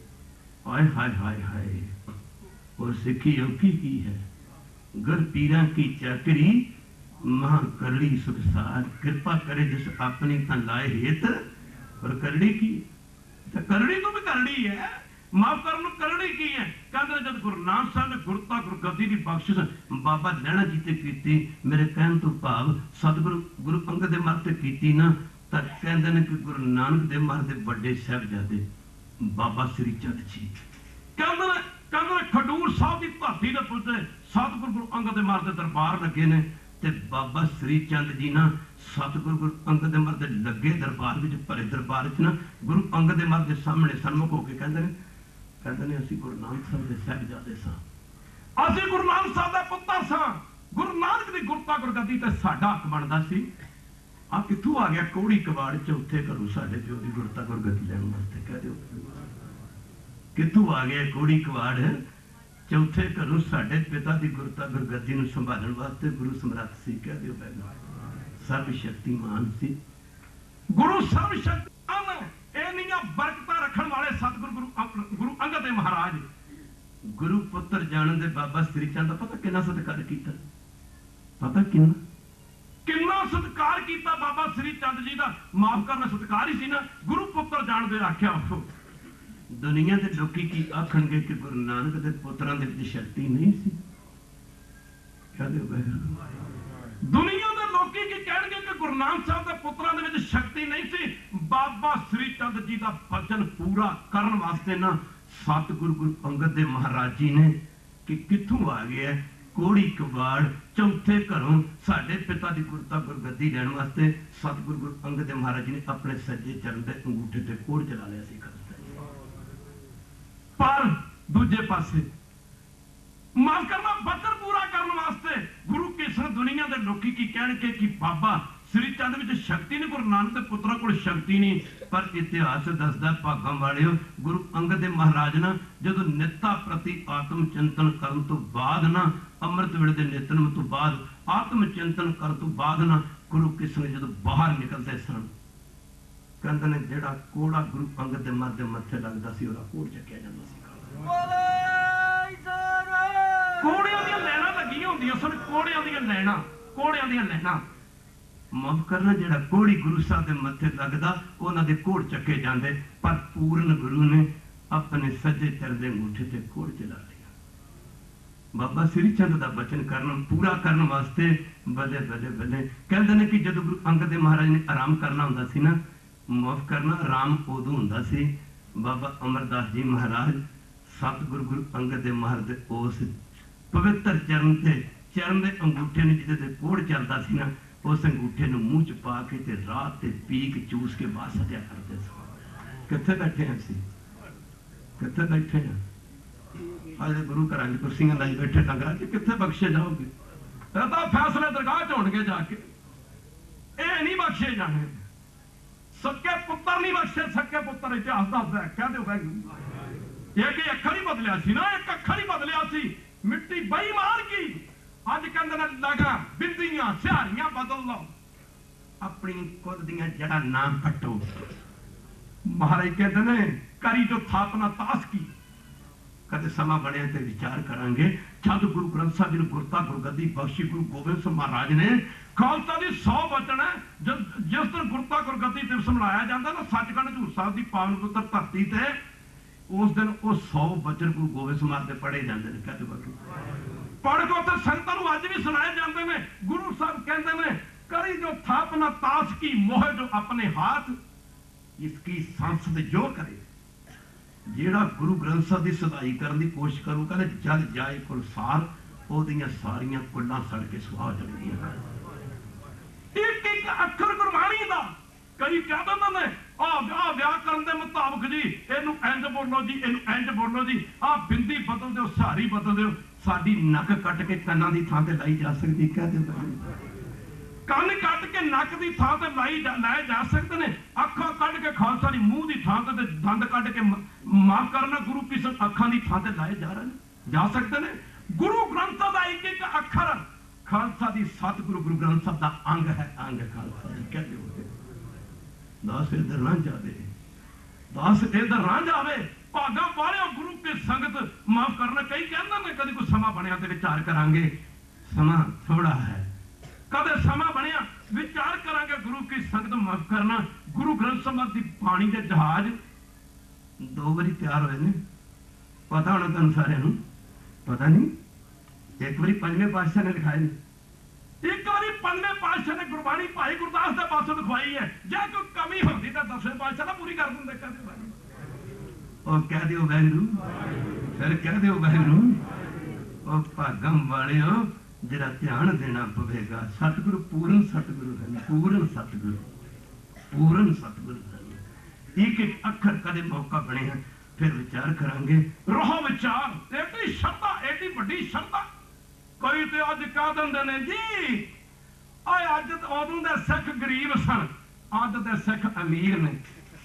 हाय हाय हाय हाय, और सिखी औखी की है। गुर पीरा की चाकरी महा करड़ी सुखसार, कृपा करे जिस अपनी ता लाए हेत, और करड़ी की तो करड़ी तो भी करड़ी है। माफ करन करड़ी की है। कहते जब गुरु नानक साहब ने गुरता गुरगद्दी की बख्शिश बाबा लैणा जी ते कीती, मेरे कहण तो भाव सतगुरु गुरु अंगद दे मर ते कीती ना, तां कहंदे ने कि गुरु नानक दे मर दे बड़े साहिबजादे बाबा श्री चंद जी कहंदे खडूर साहब की धरती दे पुੱਤੇ सतगुरु गुरु अंगद दे मर दे दरबार लगे ने, ते बाबा श्री चंद जी ना सतगुरु गुरु अंगद दे मर दे लगे दरबार विच, भरे दरबार च ना गुरु अंगद दे मर दे सामने सन्मुख होके कहते ने असीं गुरु नानक साहब दे साहिबजादे सां, असीं गुरु नानक साहब दा पुੱਤਰ सां। गुरु नानक दी गुरता गुरगद्दी ते साडा हक बनदा सी। आ कित्थों आ गया कोड़ी कवाड़ चौथे घरों साडे पिओ दी गुरता गुरगद्दी लैण वास्ते। कह दिओ कित्थों आ गया कोड़ी कवाड़ चौथे घरों साडे पिता दी गुरता गुरगद्दी नूं संभालण वास्ते। गुरु समर्थ सी। कह दिओ सर्व शक्तिमान सी। गुरु सर्व शक्तिमान इन्नियां बरकतां रखण वाले सतगुरु गुरु अंगद देव महाराज गुरु पुत्र जाणन दे बाबा श्री चंद दा पता किन्ना सत्कार कीता, पता किन्ना सत्कार कीता बाबा श्री चंद जी दा। माफ करना सत्कार ही सी ना, गुरु पुत्र जाण दे आख्या। दुनिया दे लोकी की आखणगे कि गुरु नानक दे पुत्रां दे विच शक्ति नहीं सी। कह दिओ बैगरू, दुनिया दे लोकी की कहणगे कि गुरु नानक साहब दे पुत्रां दे विच शक्ति नहीं सी। बाबा श्री चंद जी दा वचन पूरा करन वास्ते ना सतगुरु गुरु अंगद देव महाराज जी ने कि कित्थों आ गया कोड़ी कबाड़ चौथे घरों साडे पिता दी गुरता गुरगद्दी लैण वास्ते। सतगुरु गुरु अंगद देव महाराज जी ने अपने सज्जे चरण दे अंगूठे ते कोड़ चला लिया सी। पर दूजे पासे माफ करना वचन पूरा करने वास्ते गुरु कृष्ण दुनिया के लोकी की कहणगे कि बाबा श्री चंद विच शक्ति नहीं, गुरु नानक के पुत्रों को शक्ति नहीं। पर इतिहास दसदा भागम वालिओ गुरु अंगद देव महाराज ना जदों नित्ता प्रति आत्म चिंतन करन तो बाद ना अमृत वेले दे नितनम तो बाद आत्म चिंतन करन तो बाद ना गुरु कृष्ण जदों बाहर निकलते सन, कहंदे ने जेड़ा कोड़ा गुरु अंगद दे मर दे मत्थे लगदा सी ओदा कोड़ चक्या जांदा सी। कोड़ियां दी लैणां लगियां हुंदियां सन, कोड़ियां दी लैणां, कोड़ियां दी लैणां। माफ करना जेड़ा कोड़ी गुरु साहब दे मत्थे लगदा उन्हां दे कोड़ चके जांदे, पर पूर्ण गुरु ने अपने सज्जे चरण दे अंगूठे ते कोड़ चला लिया। बाबा श्री चंद दा वचन करन पूरा करन वास्ते बल्ले बल्ले बल्ले कहंदे ने कि जदों गुरु अंगद देव महाराज ने आराम करना हुंदा सी ना, माफ करना आराम उदों हुंदा सी बाबा अमरदास जी महाराज सतगुरु गुरु अंगद देव महाराज दे उस पवित्र चरण दे अंगूठे ने जिहदे ते कोड़ चलदा सी ना, उस अंगूठे नूं मूंह च पा के ते रात ते पीक चूस के बाहर सटिया करदे सी। कित्थे बैठे हैं असीं, कित्थे बैठे हैं? अज गुरु घरां च कुर्सियां लाई बैठे डंगरां च, कित्थे बख्शे जाओगे? ਇਹ ਤਾਂ फैसले दरगाह च होणगे जाके, ਇਹ नहीं बख्शे जाने। सक्के पुत्र नहीं बख्शे, सक्के पुत्र इतिहास दसदा है। कह दिओ वाहिगुरू, एक अखर ही बदलिया सी ना, एक अखर ही बदलिया सी। मिट्टी बेईमान की अज कहते ने लगा बिंदियां सिहारियां बदल लो, अपनी खुद दियां जड़ा नाम पट्टो। महाराज कहते ने करी जो थापना तास की, कदे समा बने ते विचार करांगे। जब गुरु ग्रंथ साहब जी गुरता गुरगद्दी बख्शी गुरु गोबिंद सिंह महाराज ने खालसा दी 100 वचन है, जिस दिन गुरता गुरगद्दी दिवस मनाया जाता ना सचखंड हजूर साहब की पावन पुत्र धरती ते, उस दिन वो 100 वचन गुरु गोबिंद सिंह महाराज पढ़े जाते हैं। कहते पढ़ के उत्तर संगतां नूं अज भी सुनाए जाते हैं। गुरु साहब कहते हैं करी जो थापना ताश की मोह जो अपने हाथ, इसकी सांसद जो करे। जेड़ा गुरु ग्रंथ साहब की सदाई करने की कोशिश करूँ, कहते जल जाए कुल सार, ओदियां सारियां कुल्लां सड़ के सुहा जांदियां। एक एक अखर गुरबाणी दा कई कह दिंदे ने आ व्याकरण के मुताबिक जी इनू इंज बोलो जी, इनू इंज बोलो जी, आ बिंदी बदल दो, सारी बदल दो। साडी नक कट के कन्नां दी थां ते लाई जा सकदी, कह दे ਕੰਨ ਕੱਟ ਕੇ ਨੱਕ ਦੀ ਥਾਂ ਤੇ ਲਾਏ ਜਾ ਸਕਦੇ ਨੇ। ਅੱਖਾਂ ਕੱਢ ਕੇ ਖਾਲਸਾ ਦੀ ਮੂੰਹ ਦੀ ਥਾਂ ਤੇ ਦੰਦ ਕੱਢ ਕੇ ਮਾਫ ਕਰਨਾ ਗੁਰੂ ਕੀ ਅੱਖਾਂ ਦੀ ਥਾਂ ਤੇ ਲਾਏ ਜਾ ਸਕਦੇ ਨੇ। ਗੁਰੂ ਗ੍ਰੰਥ ਸਾਹਿਬ ਦਾ ਇੱਕ ਇੱਕ ਅੱਖਰ ਖਾਲਸਾ ਦੀ ਸਤਿਗੁਰੂ ਗੁਰੂ ਗ੍ਰੰਥ ਸਾਹਿਬ ਦਾ ਅੰਗ ਹੈ, ਅੰਗ ਖਾਲਸਾ ਦੀ। ਕਹਿੰਦੇ ਹੋਏ ਦਾਸ ਇਧਰ ਨਾ ਜਾਵੇ, ਦਾਸ ਇਧਰ ਨਾ ਜਾਵੇ, ਭਾਗਾ ਵਾਲਿਓ ਗੁਰੂ ਕੀ ਸੰਗਤ ਮਾਫ ਕਰਨਾ। ਕਈ ਕਹਿੰਦੇ ਨੇ ਕਦੀ ਕੋਈ ਸਮਾਂ ਬਣਿਆ ਤੇ ਵਿਚਾਰ ਕਰਾਂਗੇ, ਸਮਾਂ ਥੋੜਾ ਹੈ। कदे समा बनया विचार करांगे गुरु की संगत माफ करना। गुरु ग्रंथ साहब की पानी के जहाज 2 बारी तैयार हुए ने, पता होना तुम सारे पता नहीं। एक बारी 5वें पातशाह ने लिखाए ने, एक बारी 5वें पातशाह ने गुरबाणी भाई गुरदास के पासों लिखवाई है। जो कोई कमी होती तो 10वें पातशाह ना पूरी कर देंगे। और कह दियो वाहिगुरू, फिर कह दियो वाहिगुरू। और भागम वालियो जरा ध्यान देना पवेगा। सतगुरु पूर्ण सतगुरु है, पूर्ण सतगुरु, पूर्ण सतगुरु है। एक एक अखर कदे मौका बने हैं, फिर विचार करांगे। रहो विचार एडी शरदा, एडी बड़ी शरदा। कोई तो अज कह देंदे ने जी अज उदों दे सिख गरीब सन, अज दे सिख अमीर ने।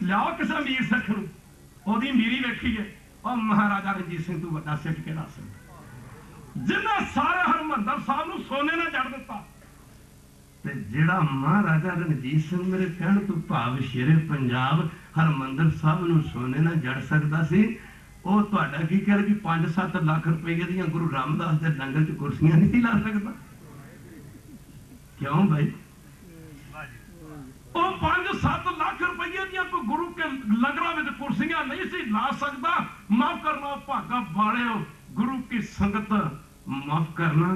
लियाओ किस अमीर सिख नूं, ओदी अमीरी वेखी है। और महाराजा रणजीत सिंह तू वड्डा सिख किहड़ा सी जिन्हें सारे हरमंदर साहब नूं सोने ने जड़ दिता। ते जिहड़ा महाराजा रणजीत सिंह मेरे कहण तो भाव शेरे पंजाब हरमंदर साहब नूं सोने ने जड़ सकदा सी, ਉਹ ਤੁਹਾਡਾ ਕੀ ਕਹਿ ਕਿ 5-7 ਲੱਖ ਰੁਪਏ ਦੀਆਂ ਗੁਰੂ ਰਾਮਦਾਸ ਦੇ ਲੰਗਰ 'ਚ ਕੁਰਸੀਆਂ ਨਹੀਂ ਲਾ ਸਕਦਾ? ਕਿਉਂ ਭਾਈ? ਉਹ 5-7 ਲੱਖ ਰੁਪਏ ਦੀਆਂ ਕੋਈ ਗੁਰੂ ਕੇ ਲੰਗਰਾਂ ਵਿੱਚ ਕੁਰਸੀਆਂ ਨਹੀਂ ਸੀ ਲਾ ਸਕਦਾ। ਮਾਫ ਕਰਨਾ ਭਾਗਾ ਵਾਲਿਓ, ਗੁਰੂ की संगत माफ करना,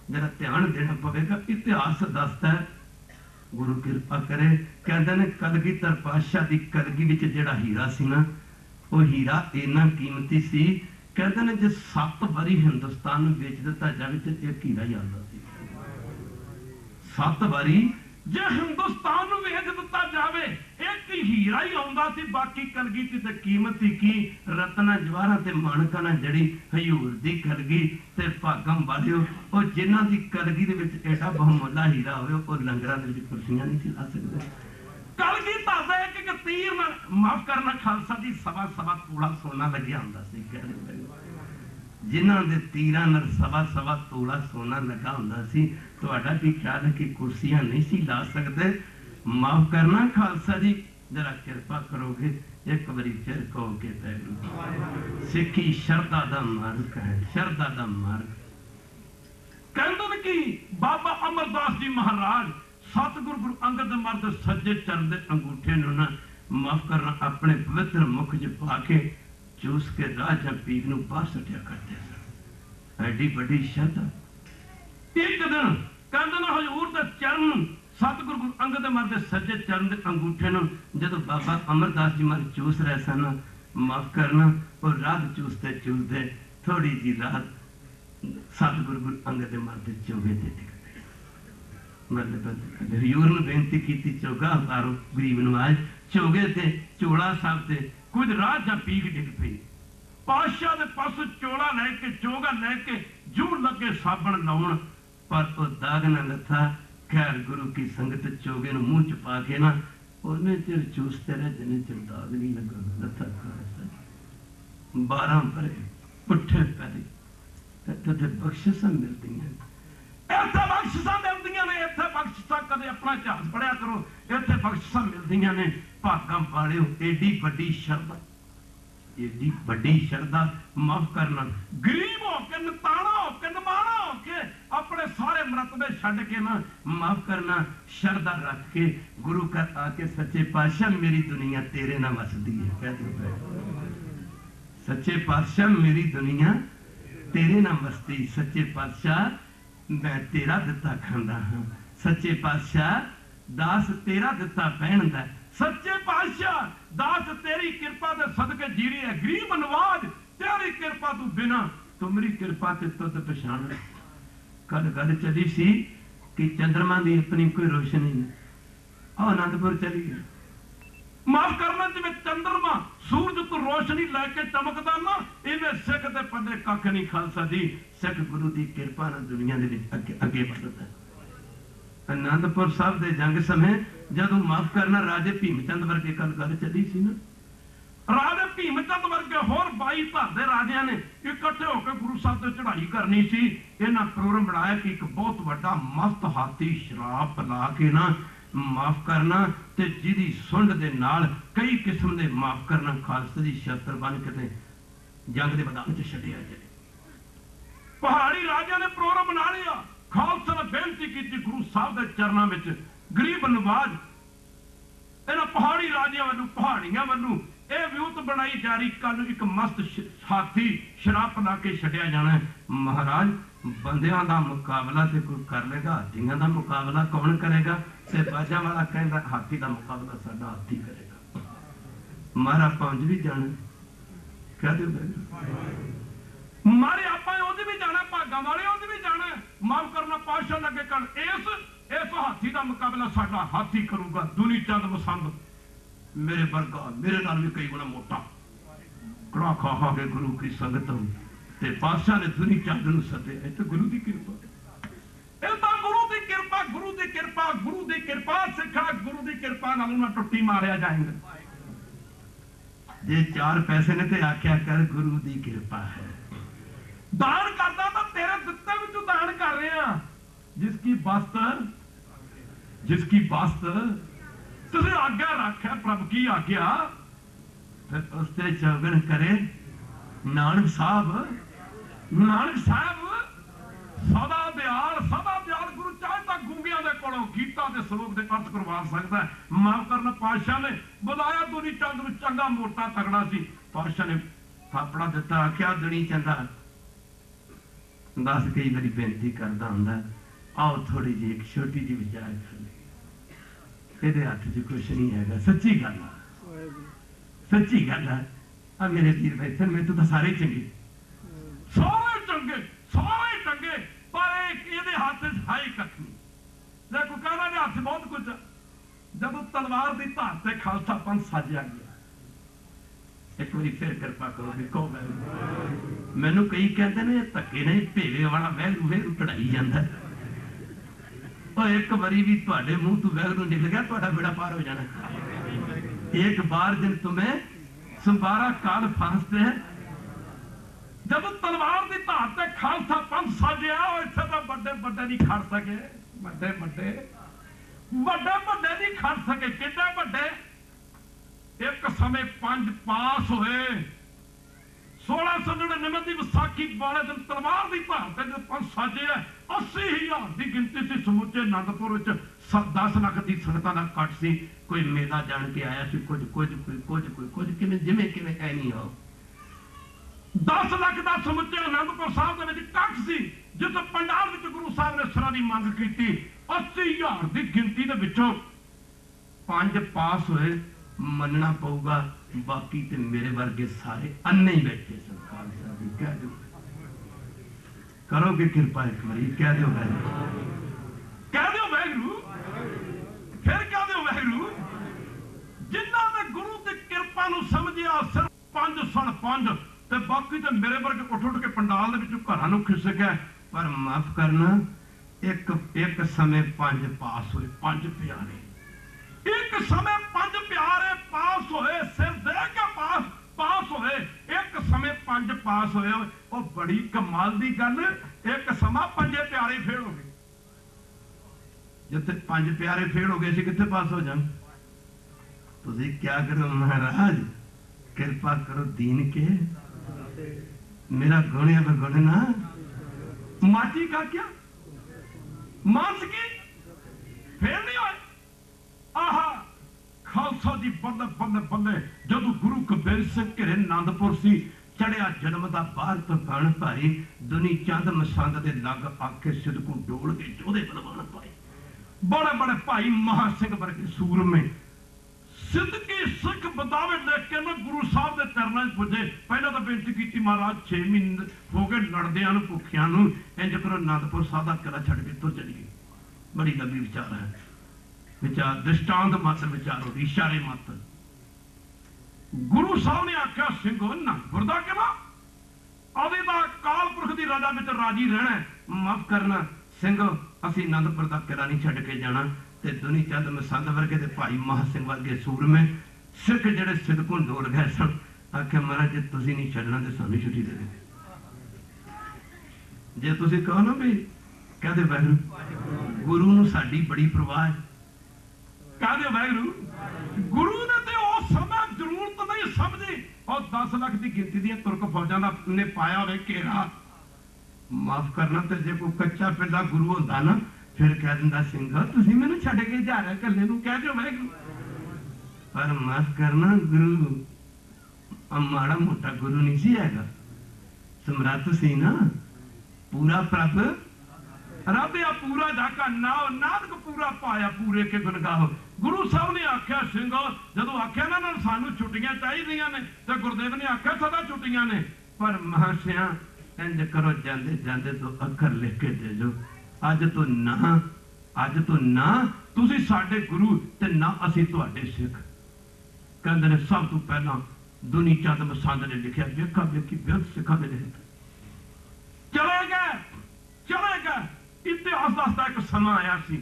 जरा ध्यान देना पवेगा। इतिहास दसदा है, गुरु कृपा करे। कहते ने कलगीधर पातशाह की कलगी विच जिहड़ा हीरा सी ना, वो हीरा इन्ना कीमती सी। कहते ने जे 7 बारी हिंदुस्तान में बेच दिता जाए तो एक हीरा ही आता सी। 7 बारी जे हिंदुस्तान में बेच दिता जाए एक हीरा ही आउंदा सी। बाकी कलगी की कीमत की रत्ना जवाहरां ते माणकां नाल जड़ी हजूर दी कलगी ते भागम वालियो, और जिन्हां दी कलगी दे विच एडा बहुमुल्ला हीरा होवे और लंगरां दे विच कुर्सियां नहीं ला सकदे। कलगी दसदा है कि तीर नाल माफ करना खालसा दी 1.25 तोला सोना लग्या हुंदा सी। जिन्हां दे तीरां नाल 1.25 तोला सोना लगा हुंदा सी। तुहाडा की ख्याल है कि कुर्सियां नहीं सी ला सकदे? माफ करना खालसा जी, जरा कृपा करोगे एक बारी फिर कहोगे पैगंबर। सिखी शरदा दा मार्ग है, शरदा दा मार्ग। कहंदे कि बाबा अमरदास जी महाराज सतगुरु गुरु अंगद मर्द सज्जे चरण दे अंगूठे नूं ना माफ करना अपने पवित्र मुख च पा के चूस के राजा पीर नूं बाहर सटिया करते सन। एडी बड़ी शरदा। एक दिन कहंदे ने हजूर दे चरण सतगुरु गुरु अंगद मर्द दे सज्जे चरण दे अंगूठे नूं जदों बाबा अमरदास जी महाराज चूस रहे सन, माफ करना और रात चूसते चूसते थोड़ी जी रात सतगुरु गुरु अंगद मर्द दे चोगे ते टिक गए। मतलब हजूर नूं बेनती कीती चोगा उतारो गरीब नवाज। चोगे ते चोला साहब ते कुछ राह जा पीक डिग पई। पातशाह दे पासों चोला लैके चोगा लैके जू लगे साबण लाउण, पर वो दाग ना लथा। खैर गुरु की संगत चोगे नूं मुंह च पा के ना उन्हें चिर चूसते रहे जिन्हें चिर दाग नहीं लगा लथा। 12 भरे पुठे पैरे तो बख्शिशां मिलती हैं। इत्थे बख्शिशां मिलदियां ने, इत्थे बख्शिशां, कदे अपना इतिहास पढ़िया करो, इत्थे बख्शिशां मिलदियां ने। भागां वालिओ एडी वड्डी शरधा, एडी वड्डी शरधा, माफ करना, गरीब हो के, नताना हो के, नमाना हो के, अपने सारे मरतबे छड्ड के ना, माफ करना, शरधा रख के गुरु घर आके सच्चे पातशाह मेरी दुनिया तेरे नाल वसदी है। कह दो सच्चे पातशाह मेरी दुनिया तेरे नाल वसदी, सच्चे पातशाह मैं तेरा दिता खांदा हां, सच्चे पातशाह दास तेरा दिता पहनदा, सच्चे पातशाह दास तेरी कृपा दे सदके जीरी है, गरीब नवाज तेरी कृपा तू बिना तुमरी कृपा ते तुद पछाण। कल गल चली सी कि चंद्रमा दी अपनी कोई रोशनी नहीं, आनंदपुर चली गई, माफ करना, जिवें चंद्रमा सूरज तो रोशनी लैके चमकदा ना, इवें सिख दे पल्ले कख नहीं। खालसा जी सिख गुरु की कृपा नाल दुनिया दे विच अगे बढ़दा। आनंदपुर साहब दे जंग समय जदों माफ करना राजे भीमचंद वर्गे कल गल चली सी ना, राजे भीमचंद वर्गे होर 22 धर दे राजियां ने इकट्ठे होकर गुरु साहब ते चढ़ाई करनी सी। इन्हां प्रोग्राम बनाया कि एक बहुत वड्डा मस्त हाथी शराब पिला के ना, माफ करना ते जिहदी सुंड दे नाल कई किस्म दे माफ करना खालसा दी शस्त्र बन के जंग दे मैदान च छड्डिया जाए। पहाड़ी राजा ने प्रोग्राम बना लिया, खालसा ने बेनती की गुरु साहब के चरणों में, गरीब नवाज इन्हां पहाड़ी राजियां वालों, पहाड़ियां वालों यह व्यूत बनाई जा रही, कल एक मस्त हाथी शराब पिला के छड्डिया जाना है। महाराज बंदियां दा मुकाबला ते कोई कर लेगा, हाथियां दा मुकाबला कौन करेगा? ते बाजा वाला कहता हाथी का मुकाबला साडा हाथी करेगा। मारा पहुंच भी जाना, कह दो मारे आप भी जाना, भागा वाले भी जाना, माफ करना पातशाह लगे कल इस हाथी का मुकाबला साडा हाथी करूगा। दुनी चंद मसंद मेरे वर्गा, मेरे नाल भी कई गुना मोटा, कड़ा खा खा के गुरु की संगत ते पातशाह ने दुनी चंद नूं सद्दे। तो गुरु की कृपा, गुरु की कृपा, गुरु की कृपा, गुरु की कृपा सिखा, गुरु की कृपा नाल ना टुट्टी मारिया जाएंगे। जे 4 पैसे ने ते आख्या कर गुरु की कृपा है, दान करदा तो तेरे दित्ते विचों दान कर रहे हैं। जिसकी बस्त, जिसकी बस्त तुझे आज्ञा रख है, प्रभु की आज्ञा, फिर उसते चौगन करे नानक साहब। नानक साहब सदा दयाल, सदा दयाल गुरु चाहे तो गूंगियां दे कोलों गीता दे श्लोक दे अर्थ करवा सकता है। माफ करना पातशाह ने बुलाया दुनी चंद नूं, चंगा मोटा तगड़ा सी। पातशाह ने थापड़ा दिता, आख्या दुनी चंदा दस कई बारी बेनती करता हुंदा, आओ थोड़ी जी एक छोटी जी विचार कर ले, इहदे हत्थ च कुछ नहीं हैगा। सच्ची गल है, सच्ची गल है। आ मेरे तीर बैठन में तो सारे चंगे, सारे चंगे, सारे चंगे, पर इहदे हत्थ च है कख नहीं। देखो कहना ने हत्थ बहुत कुछ, जब तलवार की धार से खालसा पंथ साजिया गया। एक बार फिर कृपा करो भी कहो मैनू कई कहते ने धक्के ने भेवे वाला वैगरू वैगरू चढ़ाई जाता है। और एक बारी भी तुहाडे मुंह तो वैगरू निकल गया, तुहाडा बेड़ा पार हो जाना। एक बार जिन तुम्हें संबारा काल फांसते हैं। जब तलवार की धार से खालसा पंथ साजिया, इत्थे तो बड़े बड़े नहीं खड़ सके, बड़े बड़े बड़े बड़े नहीं खड़ सके। किड्डे बड़े? एक समय 5 पास हुए। 1699 की विसाखी वाले दिन तलवार की धार से जो पंथ साजे 80,000 की गिनती से समूचे आनंदपुर 10 लाख की संगतां दा कट सी। कोई मेला जान के आया सी, कुछ कुछ कोई कुछ कोई कुछ किवें जिवें किवें ऐ नहीं हो। 10 लाख का समुचे आनंदपुर साहब के कट सी, जिस पंडाल में गुरु साहब ने सिरां दी मंग की। 80,000 की गिनती के विचों 5 पास हुए। मनना पऊगा, बाकी ते मेरे वर्गे सारे अन्ने ही बैठे सन। कह दो करोगे कृपा एक बारी, कह दो वैगरू, कह दो वैगरू, फिर कह दो वैगरू। जिन्हां ने गुरु की कृपा नूं समझिया सिर्फ 5 सन 5, ते बाकी ते मेरे वर्गे उठ उठ के पंडाल दे विचों घरां नूं खिसक गए। पर माफ करना, एक समय 5 पास हुए, 5 प्यारे। एक समय 5 प्यारे पास हुए, सिर दे के पास हुए। एक समय 5 पास हुए। और बड़ी कमाल की गल, एक समा 5 प्यारे फेल हो गए। जिथे 5 प्यारे फेल हो गए सी किथे पास हो जान। तुसी क्या करो महाराज, कृपा करो दीन के, मेरा गुण है गुण ना माटी का क्या मानस की फेल नहीं होए। आहा खालसा दी बल्ले बल्ले बल्ले जदों गुरु कबीर सिंह घिरे आनंदपुर सी चढ़िया जन्म का बाहर तो बन भाई दुनी चंद मसंद के लग आके सिदकू डोल के जोधे बलवान पाए। बड़े बड़े भाई महा सिंह वर्गे सूरमे सिद्दकी सिख बदावे देख के ना गुरु साहब के चरणों पुजे। पहले तो बेनती की महाराज 6 महीने हो गए लड़दिया भुखिया इंज करो आनंदपुर साहब का किला छड़ के तुर चलिए। बड़ी लंबी विचार है, विचार दृष्टांत मत विचारो इशारे मत। गुरु साहब ने आख्या सिंघो आनंदपुर का किला अभी काल पुरख की रजा में राजी रहना, माफ करना सिंघो असी आनंदपुर का किला नहीं छड़ के जाना। ते दुनी चंद मसंद वर्गे ते भाई महा सिंह वर्गे सूरमे सिख जेड़े सिदकों डोल गए सन आख्या महाराज जे तुसी नहीं छड़ना ते सानू छुट्टी दे दे। जे तुसी कहो ना भी कहते वाहिगुरू गुरु नूं साडी बड़ी परवाह है, कहते वाहिगुरू गुरु ने ते उस समय जरूरत नहीं समझी और 10 लाख की गिनती दी तुर्क फौजां दा ने पाया वे घेरा। माफ करना ते जे कोई कच्चा पिला गुरु होंदा ना फिर कह दिंदा सिंघा तुसी मैनू छड्ड के जा रहे कल्ले नूं कह दिओ वाहिगुरू। पर माफ करना गुरु माड़ा मोटा गुरु नहीं सी हैगा, समर्थ सी ना पूरा प्रभ रब या पूरा जाका नाव नानक पूरा पाया पूरे के गुण गाओ। गुरु साहब ने आख्या सिंघो जदों आख्या ना सानू छुट्टियां चाहिए ने तो गुरुदेव ने आख्या सदा छुट्टियां ने पर महाशया इंज करो जांदे जांदे तो अखर लिख के दे जो अज तो ना तुसी साडे गुरु ते ना असी तुहाडे सिख। कहंदे ने सब तो पहला दुनी चंद मसंद ने लिखिया वेखा वेखी बेअद सिखां दे लिखे चले गए। इतिहास दसदा एक समा आया सी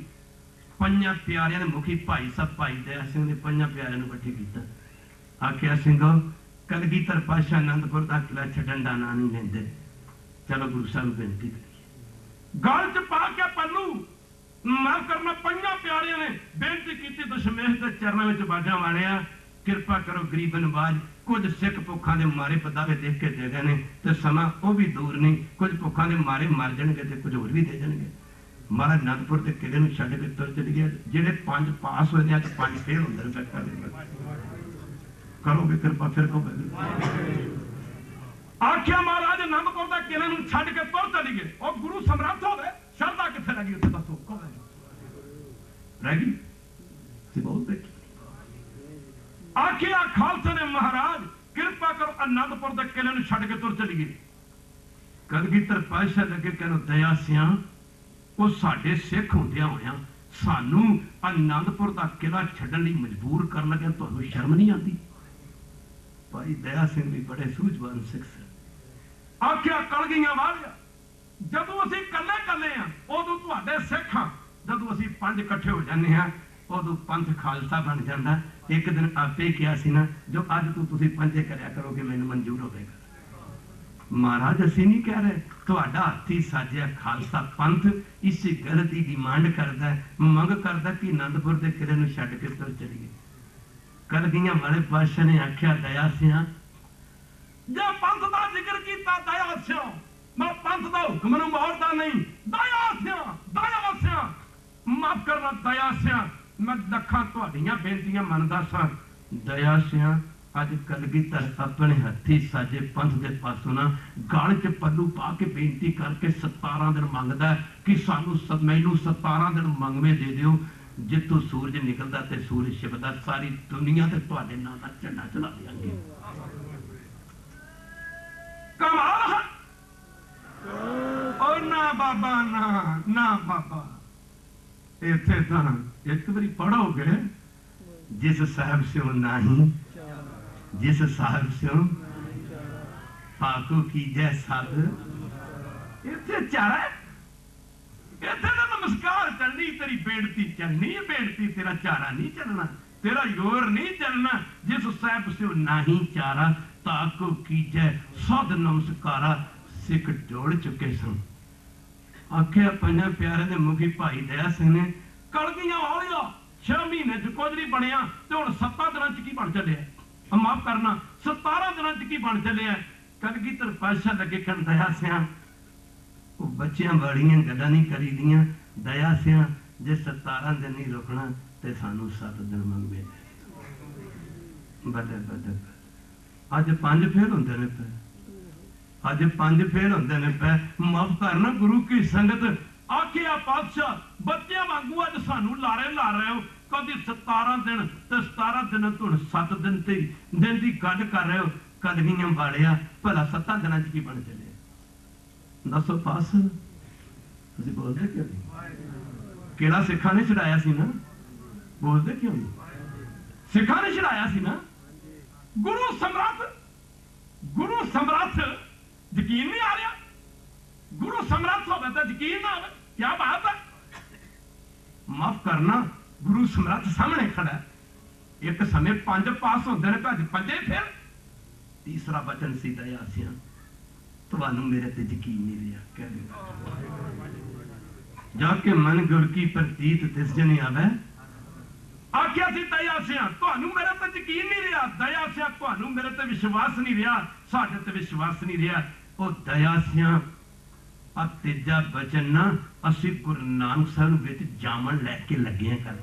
5 प्यारियां ने मुखी भाई साहब भाई दया सिंह ने 5 प्यारियां नूं इकट्ठे कीता। आखिया सिंघो कलगीधर पातशाह आनंदपुर का किला छड्डण दा नां नहीं लैंदे, चलो गुरु साहब बेनती करिए। गल च पा के पल्लू माफ करना 5 प्यारियां ने बेनती की दशमेश के चरणों में बाजा मारिया कृपा करो गरीब नवाज कुछ सिख भुखा के मारे पदावे देख के दे गए तो समा वो भी दूर नहीं कुछ भुखा के मारे मर जाएंगे तो कुछ होर भी दे देंगे। महाराज आनंदपुर के किले में छड्ड के तुर चली गया जेडे 5 पास होए 5 फेल होंदे करोगे कृपा फिर को आख्या महाराज आनंदपुर का किले में छड्ड के तुर चली गए और गुरु समर्थ हो गए श्रद्धा कितने लगी उसे दसो रह गई बहुत देखी। आखिया खालसा ने महाराज कृपा करो आनंदपुर के किले में छड्ड के तुर चली गई। कलगीधर पातशाह लगे कहनो दया सिया वो साडे सिख होंदिया होया सानू आनंदपुर का किला छड्डण लई मजबूर कर लगे तुहानू शर्म नहीं आती। भाई दया सिंह भी बड़े सूझवान सिख सन। आखिया कलगियां वालिया जदों असीं कल्ले कल्ले आ उदों तुहाडे सिख हां जदों असीं 5 इकट्ठे हो जाने हां उदों पंथ खालसा बन जाता। एक दिन आपे किया सी ना जो अज तो तुसीं 5 करया करोगे मैनूं मंजूर होवेगा। महाराज असीं नहीं कह रहे तुहाडा हाथी साजिया खालसा पंथ इसी गल की डिमांड करता है मंग करता कि आनंदपुर के किले नूं छड्ड के तुर चलीए। कलगियां वाले पातशाह ने आख्या दया सिया जे पंथ का जिक्र किया दया सिया मैं पंथ का हुक्म नूं मोड़दा नहीं दया सिया माफ करना दया सिया मैं लखां तुहाडीआं बेनतियां मनदा सां। दया सिया अज कलगीधर अपने हथी साजे पंथ के पासों ना गल च पल्लू पा के बेनती करके 17 दिन मंगदा कि सानू मैनू 17 दिन मंगवे दे दिओ जितों सूरज निकलदा ते सूरज छिपदा सारी दुनिया ते तुहाडे नाम दा झंडा चला देंगे। कमाल है ओ ना बाबा ना बाबा इत्थे तां एक बारी पढ़ोगे जिस साहब से नहीं जिस साहब से पाको की जय सब इत्थे चारा इत्थे तो नमस्कार चलनी तेरी बेनती चलनी बेनती तेरा चारा नहीं चलना तेरा योर नहीं चलना जिस साहब से नहीं चारा ताको की जय सद नमस्कारा सिख जोड़ चुके सन। आख्या 5 प्यारे ने मुखी भाई दया सिंह ने कलगियां वालिया 6 महीने च कुछ नहीं बनया ते हुण 7 दिनां च की बन चलिया माफ करना 17 दिनां च की बन चलिया कलगीधर पातशाह लगे कहन दया सिया वो बच्चियां बड़ियां गल्लां नहीं करी दियां दया सिया जे 17 दिन नहीं रुकना ते सानू 7 दिन मंगे बदे बदे अज 5 फेल होंदे ने पे अज 5 फेल होंदे ने पे माफ करना गुरु की संगत आखिया पातशाह बच्चियां वांगू अज सानू लारे ला रहे हो कभी 17 दिन ते 17 दिन तुम 7 दिन ते दिन की गल कर रहे हो कलगियां वालिया भला 7 दिनां च की बन चले दसो पास तुसीं बोलदे क्यों नहीं केड़ा सिखा ने चढ़ाया सी ना बोलदे क्यों नहीं सिखा ने चढ़ाया सी ना गुरु समर्थ यकीन नहीं आ रहा गुरु समर्थ हो तो यकीन ना आवे क्या बात है माफ करना गुरु समर्थ सामने खड़ा है एक समय 5 पास होंदे ने भज 5 फेल तीसरा वचन सी दया सिया तुहानू मेरे ते यकीन नहीं रहा कह जाके मन गुर की प्रतीत तिस जने आवे आख्या सी दया सिया तुहानू मेरे ते यकीन नहीं रहा दया सिया तुहानू मेरे ते विश्वास नहीं रहा साडे ते विश्वास नहीं रहा ओ दया सिया आ तीजा वचन ना असी गुरु नानक साहब विच जामन लैके लगे कर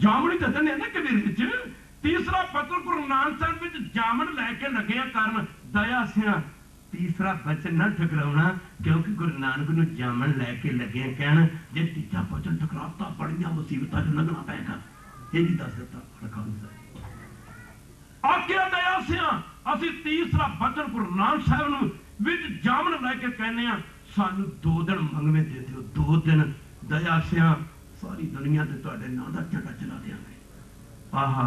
जामन ही दसने ना कबीर विच तीसरा पत्र गुरु नानक साहब विच जामन लैके लगे कारण दया सिया तीसरा वचन ना ठकराउना क्योंकि गुरु नानक नूं जामन लैके लगे कहण जे तीजा वचन ठकराता बड़ियां मुसीबतां च लगना पैगा ये भी दस दिता खालसा आख्या दया सिया असी तीसरा वचन गुरु नानक साहब नूं विच जामन लैके कहने आ सानू 2 दिन मंगवे दे दिओ 2 दिन दया सिया सारी दुनिया ते तुहाडे नां दा झंडा चला देंगे आहा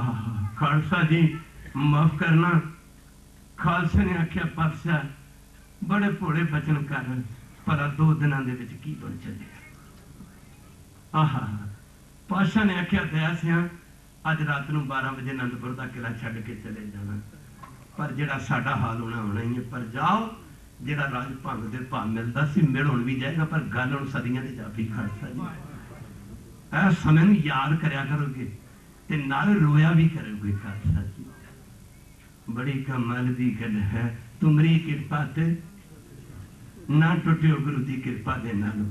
खालसा जी माफ करना खालसा ने आख्या पातशाह बड़े भोले बचन कर भला 2 दिनों की बन चले आहा पातशाह ने आख्या दया सिया अज रात को 12 बजे आनंदपुर का किला छड़ के चले जाना पर जेड़ा साडा हाल होना होना ही है पर जाओ जेड़ा राज भंग दे भाव मिलता सी मिल हुण भी जाएगा पर गल हुण सदियां दी जापी खालसा जी ऐ समय नूं याद करया करोगे ते नाल रोया भी करोगे खालसा जी बड़ी कमाल दी गल है तुमरी कृपा ते ना टुटियो गुरु की कृपा दे नाल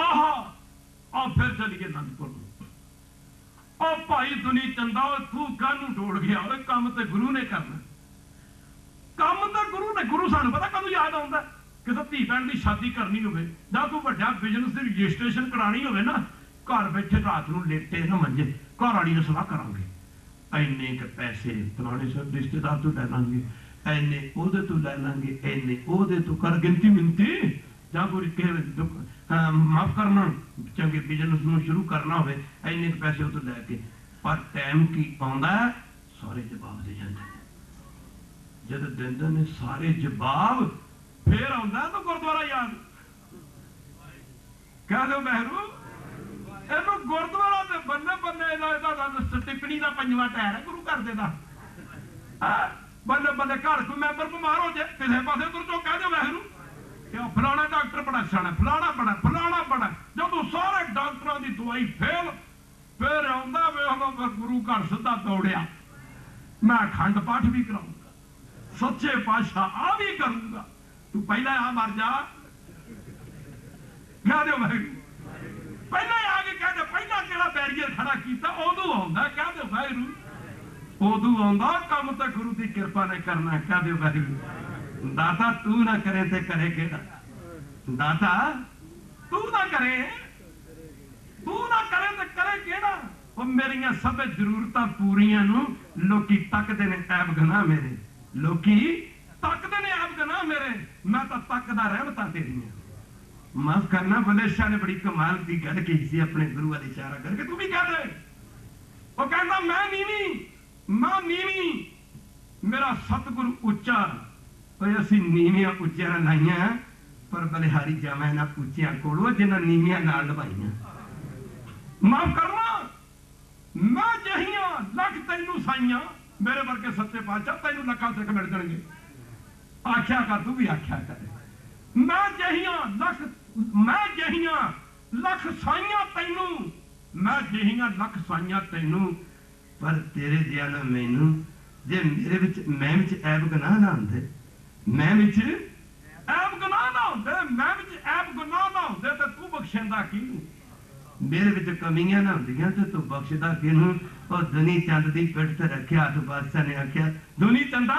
आहा आ फिर चलिए आनंदपुर ओ भाई दुनी चंदा तू कानू डोड़ गया और काम ते गुरु ने करना काम तो गुरु ने गुरु सानू पता कदों याद आउंदा किसी धी भैन की शादी करनी होवे जां कोई वड्डा बिजनेस की रजिस्ट्रेशन करानी होवे ना घर बैठे रात नूं लेटे ना मंजे घर वाली ने सलाह करांगे इन्ने क पैसे फलाने सब रिश्तेदार तो ले लांगे इन्ने ओहदे तो ले लांगे इन्ने ओहदे तो कर गिनती मिनती जां कोई माफ करना चंगे बिजनेस नूं शुरू करना होवे इन्ने पैसे तो लैके पर टाइम की आउंदा सारे जवाब दे जांदे जद दिंदे ने सारे जवाब फिर आउंदा तो गुरुद्वारा याद कह दो महरू ਇਹਨੂੰ ਗੁਰਦੁਆਰਾ ਤੇ ਬੰਨੇ ਬੰਨੇ ਇਹਦਾ ਟਿੱਪਣੀ ਦਾ 5ਵਾਂ ਟਾਇਰ ਹੈ ਗੁਰੂ ਘਰ ਦੇ ਦਾ ਬੰਨੇ ਬੰਨੇ ਘਰ ਕੋਈ ਮੈਂਬਰ ਬਿਮਾਰ ਹੋ ਜਾਏ ਕਿਸੇ ਪਾਸੇ ਤੁਰ ਚੋ ਕਹਿ ਦਿਓ ਵੈਰੂ ਕਿ ਫਲਾਣਾ ਡਾਕਟਰ ਬੜਾ ਸਿਆਣਾ ਫਲਾਣਾ ਬੜਾ ਜਦੋਂ ਸਾਰੇ ਡਾਕਟਰਾਂ ਦੀ ਦਵਾਈ ਫੇਲ ਫਿਰ ਆਉਂਦਾ ਵੇਖੋ ਗੁਰੂ ਘਰ ਸਿੱਧਾ ਦੌੜਿਆ ਮੈਂ ਅਖੰਡ ਪਾਠ ਵੀ ਕਰਾਉਂਗਾ ਸੱਚੇ ਪਾਤਸ਼ਾਹ ਆ ਵੀ ਕਰੂੰਗਾ ਤੂੰ ਪਹਿਲਾਂ ਆ ਮਰ ਜਾ ਕਹਿ ਦਿਓ ਵੈਰੂ पहला आके कहते पहला केड़ा बैरियर खड़ा किया उदू आंदा कहते वाहिगुरू उदू आंदा काम तो गुरु की कृपा ने करना कहते वाहिगुरू दाता तू ना करे ते करे केड़ा दाता तू ना करे ते करे केड़ा वो मेरिया सब जरूरतां पूरियां नूं लोकी तकदे ने ऐब गना मेरे लोकी तकदे ने ऐब गना मेरे मैं तो तकदा रहमतां तेरियां माफ करना बुल्ले शाह ने बड़ी कमाल की गल कही सी अपने गुरु वाले इशारा करके तू भी कह दे वो कहता मैं नीवी मेरा सतगुरु उच्चा असी नीवियां उच्चियां लाइया पर बलिहारी जावा इन्हां उच्चियां कोलों जिन्हां नीवियां नाल लवाइयां माफ करना मैं जहियां लख तैनू साइयां मेरे वर्गे सच्चे पातशाह तैनू लखा सिख मिल जाणगे आख्या कर तू भी आख्या कर मैं जहियां लख साइयां तैनू, मैं जिहियां लख साइयां तैनू, पर तेरे जिहा ना मैनू। जे मेरे विच मैं विच ऐब गुनाह ना हुंदे, मैं विच ऐब गुनाह ना हुंदे, मैं विच ऐब गुनाह ना हुंदे ते तू बख्शेंदा किनू? मेरे विच कमियां ना हुंदियां ते तू बख्शदा किनू? और दुनी चंद दी पिठ ते रखिया हथ, बादशाह ने आख्या दुनी चंदा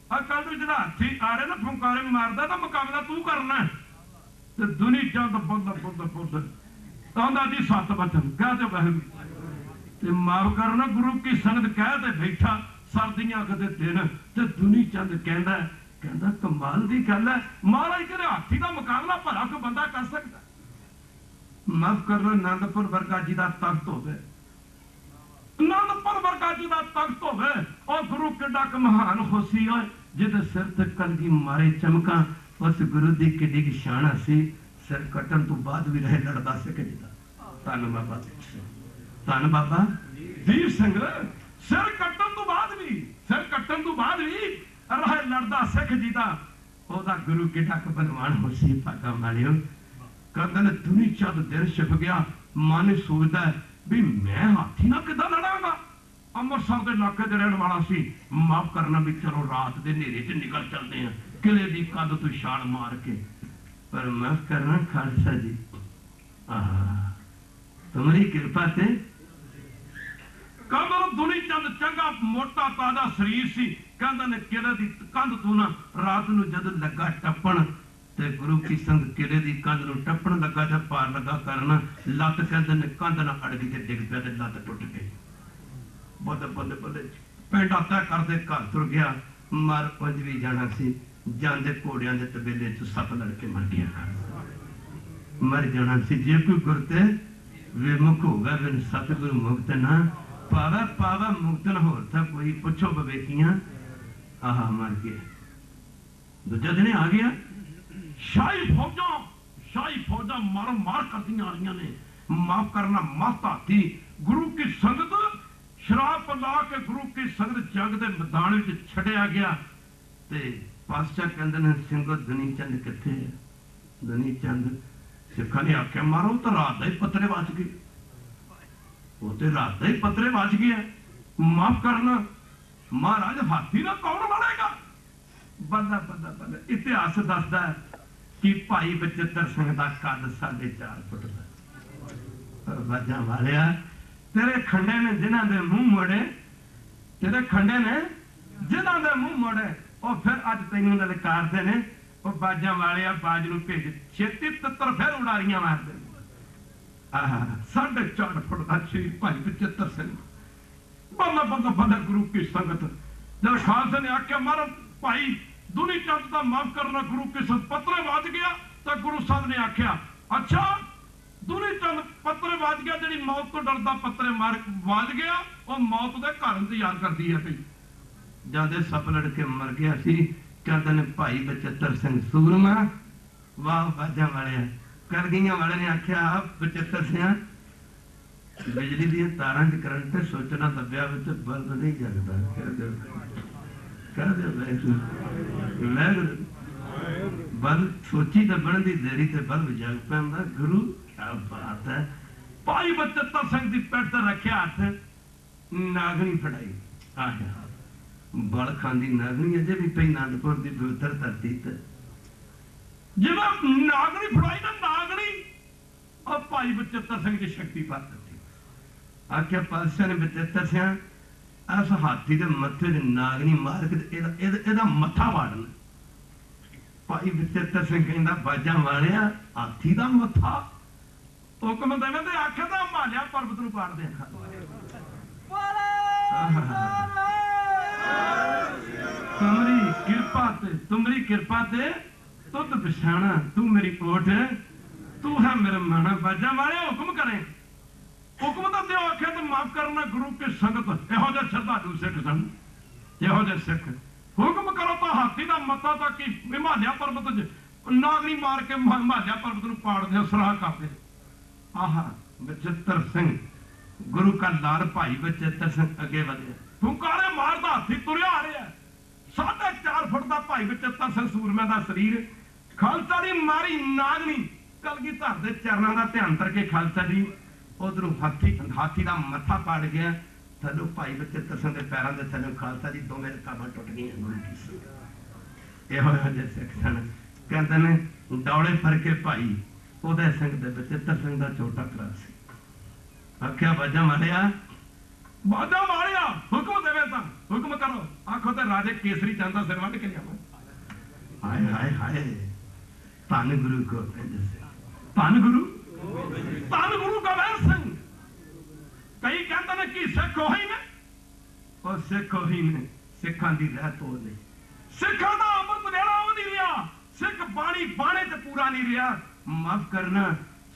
कल तू जेड़ा हाथी आ रहे ना फुंकारे मारदा तो मुकाबला तू करना। ते दुनी चंद बुद्ध बुद्ध बुद्ध कहंदा जी सत वचन कह दे बहन ते माफ करना गुरु की संगत कह दे बैठा सर्दियां कदे दिन। ते दुनी चंद कहंदा कहंदा कमाल दी गल है, महाराज कदे हाथी दा मुकाबला भला कोई बंदा कर सकदा? माफ करना आनंदपुर वर्गा जी दा तख्त होवे, आनंदपुर वर्गा जी दा तख्त होवे और गुरु किड्डा क महान होसी है जिहदे सिर ते कलगी मारे चमका। उस गुरु दी किड्डी की शान सी, सिर कटन तो बाद भी रहे लड़दा सिख जी दा। धन बाबा धन बाबा दीप सिंह सिर कटन तो बाद भी, सिर कटन तो बाद भी रहे लड़दा सिख जी दा। ओदा गुरु किड्डा क बलवान होसी भागा मालियो। कहंदे ने दुनी चंद दिन छिप गया, मन सोचदा भी मैं हाथी ना किदां लड़ांगा। अमृतसर के इलाके च रहने वाला सी, माफ करना भी चलो रात के नेरे च निकल चलते हैं किले की कंध तो छाल मार के। पर माफ करना खालसा जी तुम्हारी कृपा से कहंदा दुनी चंद चंगा मोटा ताजा शरीर सी। कहंदा ने किले की कंध तू ना रात नूं जद लगा टप्पण ते गुरु की संग किले की कंध नूं टप्पण लगा ते पार लगा करना लत कहंदे ने कंध ना अड़ गई ते डिग पिया ते लत टुट गई। बदे बदे बदे पेंडा तय करते घर तुर गया। मर पंज भी जाना सी, जांदे घोड़ियां दे तबेले च 7 लड़के मर गया। मर जाना सी जे कोई गुरते विमुख होगा बिन सतगुरु मुक्त ना पावे, पावा मुक्त न होर था कोई। पुछो बवेकियां आह मर गया। दूजा दिन आ गया, शाही फौजा मारो मार करती आ रही ने। माफ करना मत हाथी गुरु की संगत शराब पिला के गुरु की संगत जंग के मैदान में छड़िया गया। ते पातशाह कहंदे ने सिंघो दुनी चंद किथे है? दुनी चंद सिखा ने आख्या मारो तो रात ही पत्रे बच गए, वो तो रात ही पत्रे बच गया। माफ करना महाराज हाथी ना कौन लड़ेगा? बंदा बंदा बंदा इतिहास दसदा है कि भाई बचित्र सिंह का कद 4.5 फुट का। वजा वालिया तेरे खंडे ने जिन्हां दे मुंह मोड़े, तेरे खंडे ने जिन्हां दे मुंह मोड़े और फिर अज तैनू ललकारदे ने। और बाजा वालिया बाज नूं भेज छेती तितर फिर उड़ारियां मारदे। 4.5 फुट का शरीर भाई बचित्र सिंह। बल्ला बल्ला बल्ला गुरु की संगत। जब खालसा ने आख्या मारो भाई दुनी चंद का माफ करना गुरु की संगत पत्रे वाज गया। तो गुरु साहब ने आख्या अच्छा दुनी चंद पत्रे वाज गया, जी मौत तो डरदा पत्रे मार वाज गया और मौत के घर इंतजार करती है। जाते 7 लड़के मर गया सी। कहते ने भाई बचित्र सिंह सूरमा वाह बाजा वाले कलगियां वाले ने आख्या बचित्र सिंह बिजली दी तारां च करंट सोचना दबिया विच बल्ब नहीं जगदा। कह दे बल्ब सोची तो बनती देरी ते बल्ब जग पैंदा। गुरु क्या बात है। भाई बचित्र सिंह की पिठ ते रखिया हथ, नागनी फड़ाई। आया बल खांदी नागनी अजे भी पई आनंदपुर की पवित्र धरती ते जिवें नागनी फड़ाई ना नागनी और भाई बचित्र सिंह की शक्ति पा दी। आख्या पातशाह ने बचित्र सिंह इस हाथी के मथे च नागनी मार के एदा मथा वाड़ना। भाई बचित्र सिंह कहंदा बाजा वालिया हाथी का मथा हुक्म देवे ते आख्या तो हिमालय पर्वत नूं पाड़ दे। तुमरी कृपा ते तुद पछाणा तू मेरी ओठ तू है मेरा माना। बाजा वाले हुक्म करे हुक्म तो दियो। आख्या तो माफ करना गुरु की संगत इहो जिहे श्रद्धालु सिख सन, इहो जिहे सिख हुक्म करो तो हाथी का मता तक हिमालय पर्वत नागनी मार के हिमालय पर्वत नूं पाड़ दे सलाह कर दे। आहा बचित्र सिंह गुरु का लाल भाई बचित्र सिंह अगे बढ़े फुंकारे मारदा हाथी तुरिया आ रहा है। 4.5 फुट का भाई बचित्र सिंह सूरमे का शरीर खालसा दी मारी नागनी कलगीधर दे चरणों का ध्यान करके खालसा जी उधरों हाथी का मत्था पाड़ गया थलो भाई बचित्र सिंह के पैरों के थलो खालसा जी दोवें रकाबां टुट गई गुरु की संगत इहो जिहे सिख सन कहते ने दौड़े फर के भाई उदय सिंह दे बचित्र सिंह का छोटा भरा सी आख्या बाजा मारिया हुक्म देवे तां हुक्म करो आखो तो राजे केसरी चंद दा सिर वड्ड के लियावां हाय हाय हाय धन गुरु गोबिंद सिंह धन गुरु गोबिंद सिंह कई कहते हैं कि सिख ओही ने और सिख ओही ने सिखां दी रहत हो नहीं सिखां दा अमृत वेला वो नहीं रहा सिख बाणी बाणे ते पूरा नहीं रहा माफ करना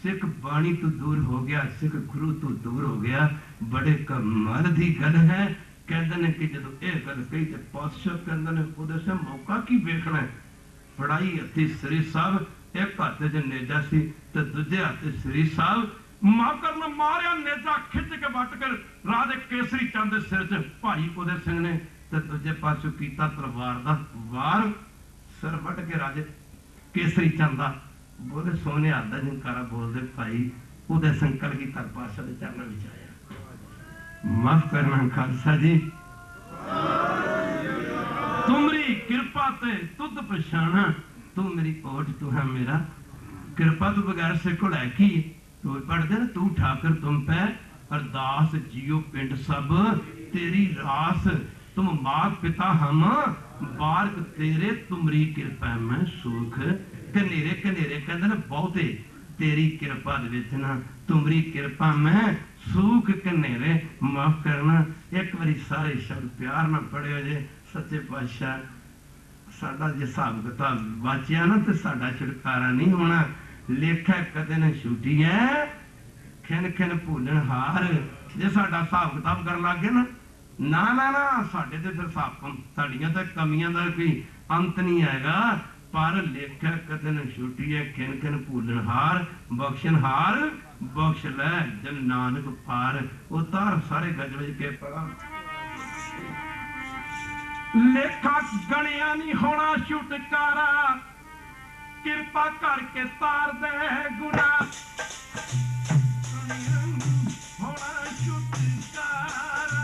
सिख बाणी तो दूर हो गया सिख गुरु तो दूर हो गया बड़े कमाल दी गल है कहते हैं कि जो यह गल कही तो पातशाह कहते हैं उहदे से मौका की वेखना फड़ाई हथी श्री साहब एक हाथ च नेजा सी ते दूजे हाथ श्री साहब माफ करना मारिया नेजा खिंच के वट कर राजे केसरी चंद दे सिर च भाई उदय सिंह ने ते दूजे पासों कीता तलवार दा वार सिर वट के राजे केसरी चंद दा बोले सोने हाथ का जंकारा बोलते भाई उदय सिंह कलगीधर पातशाह के चरणों में आया माफ करना खालसा जी तुमरी कृपा ते तुद पछाणा तू मेरी ओट तू है मेरा कृपा तू बगैर से को लैकी तू पढ़ते ना तू ठाकर तुम पे अरदास जियो पिंड सब तेरी रास तुम मात पिता हम बारक तेरे तुमरी कृपा में सुख कनेरे कनेरे कहते ना बहुते तेरी कृपा ना तुमरी कृपा में सुख कनेरे माफ करना एक बारी सारे शब्द प्यार ना पढ़े जे सच्चे पातशाह साडा जे हिसाब किताब वाचिया ना तो साडा छुटकारा नहीं होना लेखा कदे न छुटी है खिन खिन भूलन हार जे साडा हिसाब किताब कर लग गए ना ना ना साडे ते फिर साडियां तो कमियां का कोई अंत नहीं हैगा पर लेखा कदे न छुटी है खिन खिन भूलन हार बख्शनहार बख्श लै जन नानक पार उतार सारे गजल के पढ़ा लेखा गणिया नहीं होना छुटकारा कृपा करके तार दे गुना होना छुटकारा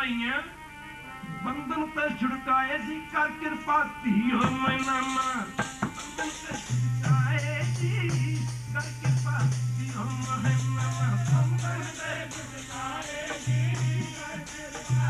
छुड़ाइया बंधन ते छुड़काए जी कर कृपा धीओ मैना बंधन ते छुड़काए जी कर कृपा धीओ मैना बंधन ते छुड़काए जी कर कृपा धीओ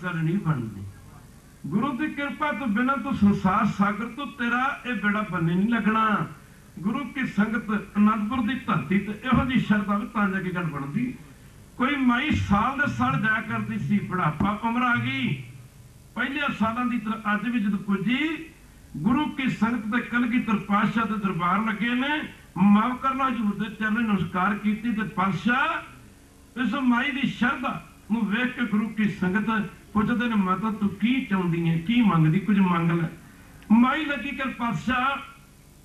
गल नहीं बननी गुरु की कृपा तो बिना तो संसार सागर तो तेरा ये बेड़ा बने नहीं लगना गुरु की संगत अनंदपुर की धरती ते इहो जी शरदा भी तां जाके गल बनती कोई माई साल दे साल जाया करती सी बुढ़ापा उम्र आ गई पहले सालों की अज भी जब पुजी गुरु की संगत ते कलगीधर पातशाह दे दरबार लगे ने माफ करना हजूर दे चरण नमस्कार कीती ते पातशाह इस माई की शरदा नूं वेख के गुरु की संगत पुछदे ने माता तू की चाहुंदी है की मंगदी कुछ मंग ले माई लगी कर पातशाह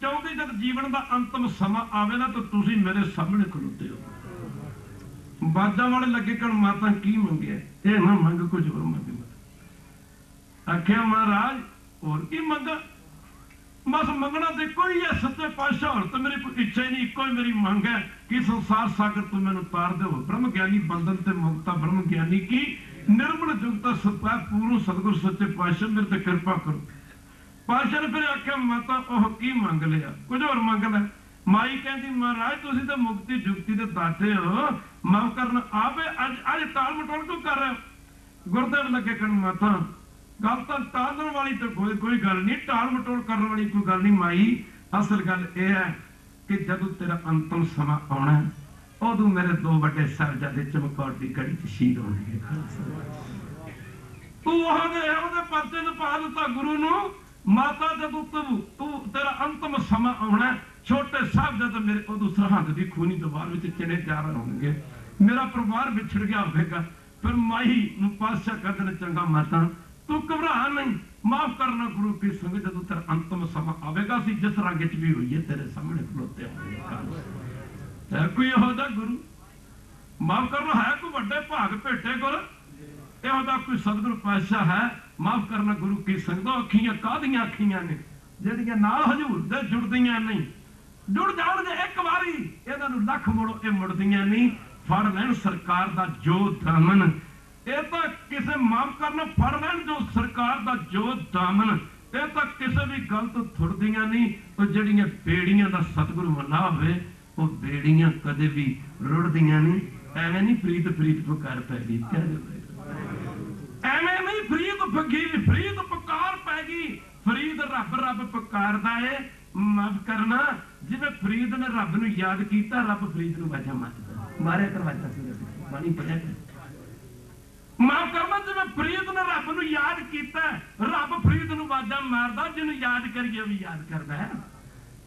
चाहुंदी जब जीवन का अंतिम समा आवे ना तो तुसी मेरे सामने खलोते हो बाजा वाले लगे कर माता की मंगे ये ना मंग कुछ और मंग आख्या महाराज और की मंगा बस मंगना तो कोई है सच्चे पातशाह और तो मेरी कोई इच्छा ही नहीं इको ही मेरी मंग है कि संसार सागर तू मैनू तार दो ब्रह्म ज्ञानी बंधन ते मुक्ता ब्रह्म ज्ञानी की निर्मल जुगता सत्ता पूर्ण सतगुर सच्चे पातशाह मेरे ते कृपा करो पातशाह ने फिर आख्या माता ओह की मंग लिया कुछ और मंग ले माई कहती महाराज तुसी तो मुक्ति जुगती दे दाते हो माफ करना आपे अज टाल मटोल क्यों कर रहे हो गुरदेव लगे कहन माता गल तो टालने वाली तो कोई गल नहीं टाल मटोल करने वाली कोई गल नहीं माई असल गल यह है कि जदों तेरा अंतिम समा आना उदों मेरे दो बड़े साहिबजादे चमकौर की गढ़ी च शहीद होणगे तू ओहदे परचे च पा दिता गुरु नूं माता जदों तू तेरा अंतिम समा आना छोटे साहिबजादे मेरे उदों सरहद की खूनी दीवार विच चिड़े जा रहे होणगे मेरा परिवार विछड़ गया होगा फिर माई नूं पातशाह कहंदे ने चंगा माता तू घबरा नहीं माफ करना गुरु की संगत जदों तेरा अंतिम समा आवेगा सी जिस रंग च भी हुई है तेरे सामने खलोते होंगे कोई यहो जिहा गुरु माफ करना है कोई बड़े भाग भेटे कोल यहो जिहा कोई सतगुरु पातशाह है माफ करना गुरु की संगत अखियां काहदियां अखियां ने जिहड़ियां नाल हजूर दे जुड़दियां नहीं जुड़ जाणगे एक बारी इहनां नूं लख मोड़ो ये मुड़दियां नहीं फड़ लैण सरकार दा जो दामन ये तो किसे माफ करना फड़ लैन जो सरकार दा जो दामन ये तो किसी भी गल तो थुड़दियां नहीं तो जड़ियां बेड़ियां दा सतगुरु मना होवे वो बेड़ियां कदे भी रुड़दियां नहीं एवें नहीं प्रीत प्रीत पुकार पै गई एवें नहीं फकीर फरीद पुकार पैगी। फरीद रब रब पुकारदा है। माफ करना जिवें फरीद ने रब नूं याद कीता, रब फरीद नूं वाजा मारदा मारिया करवाता सूरज बाणी पढ़िया कर। माफ करना जिवें फरीद ने रब नूं याद कीता, रब फरीद नूं वाजा मारदा। जिन्हों याद करिए भी याद करदा है,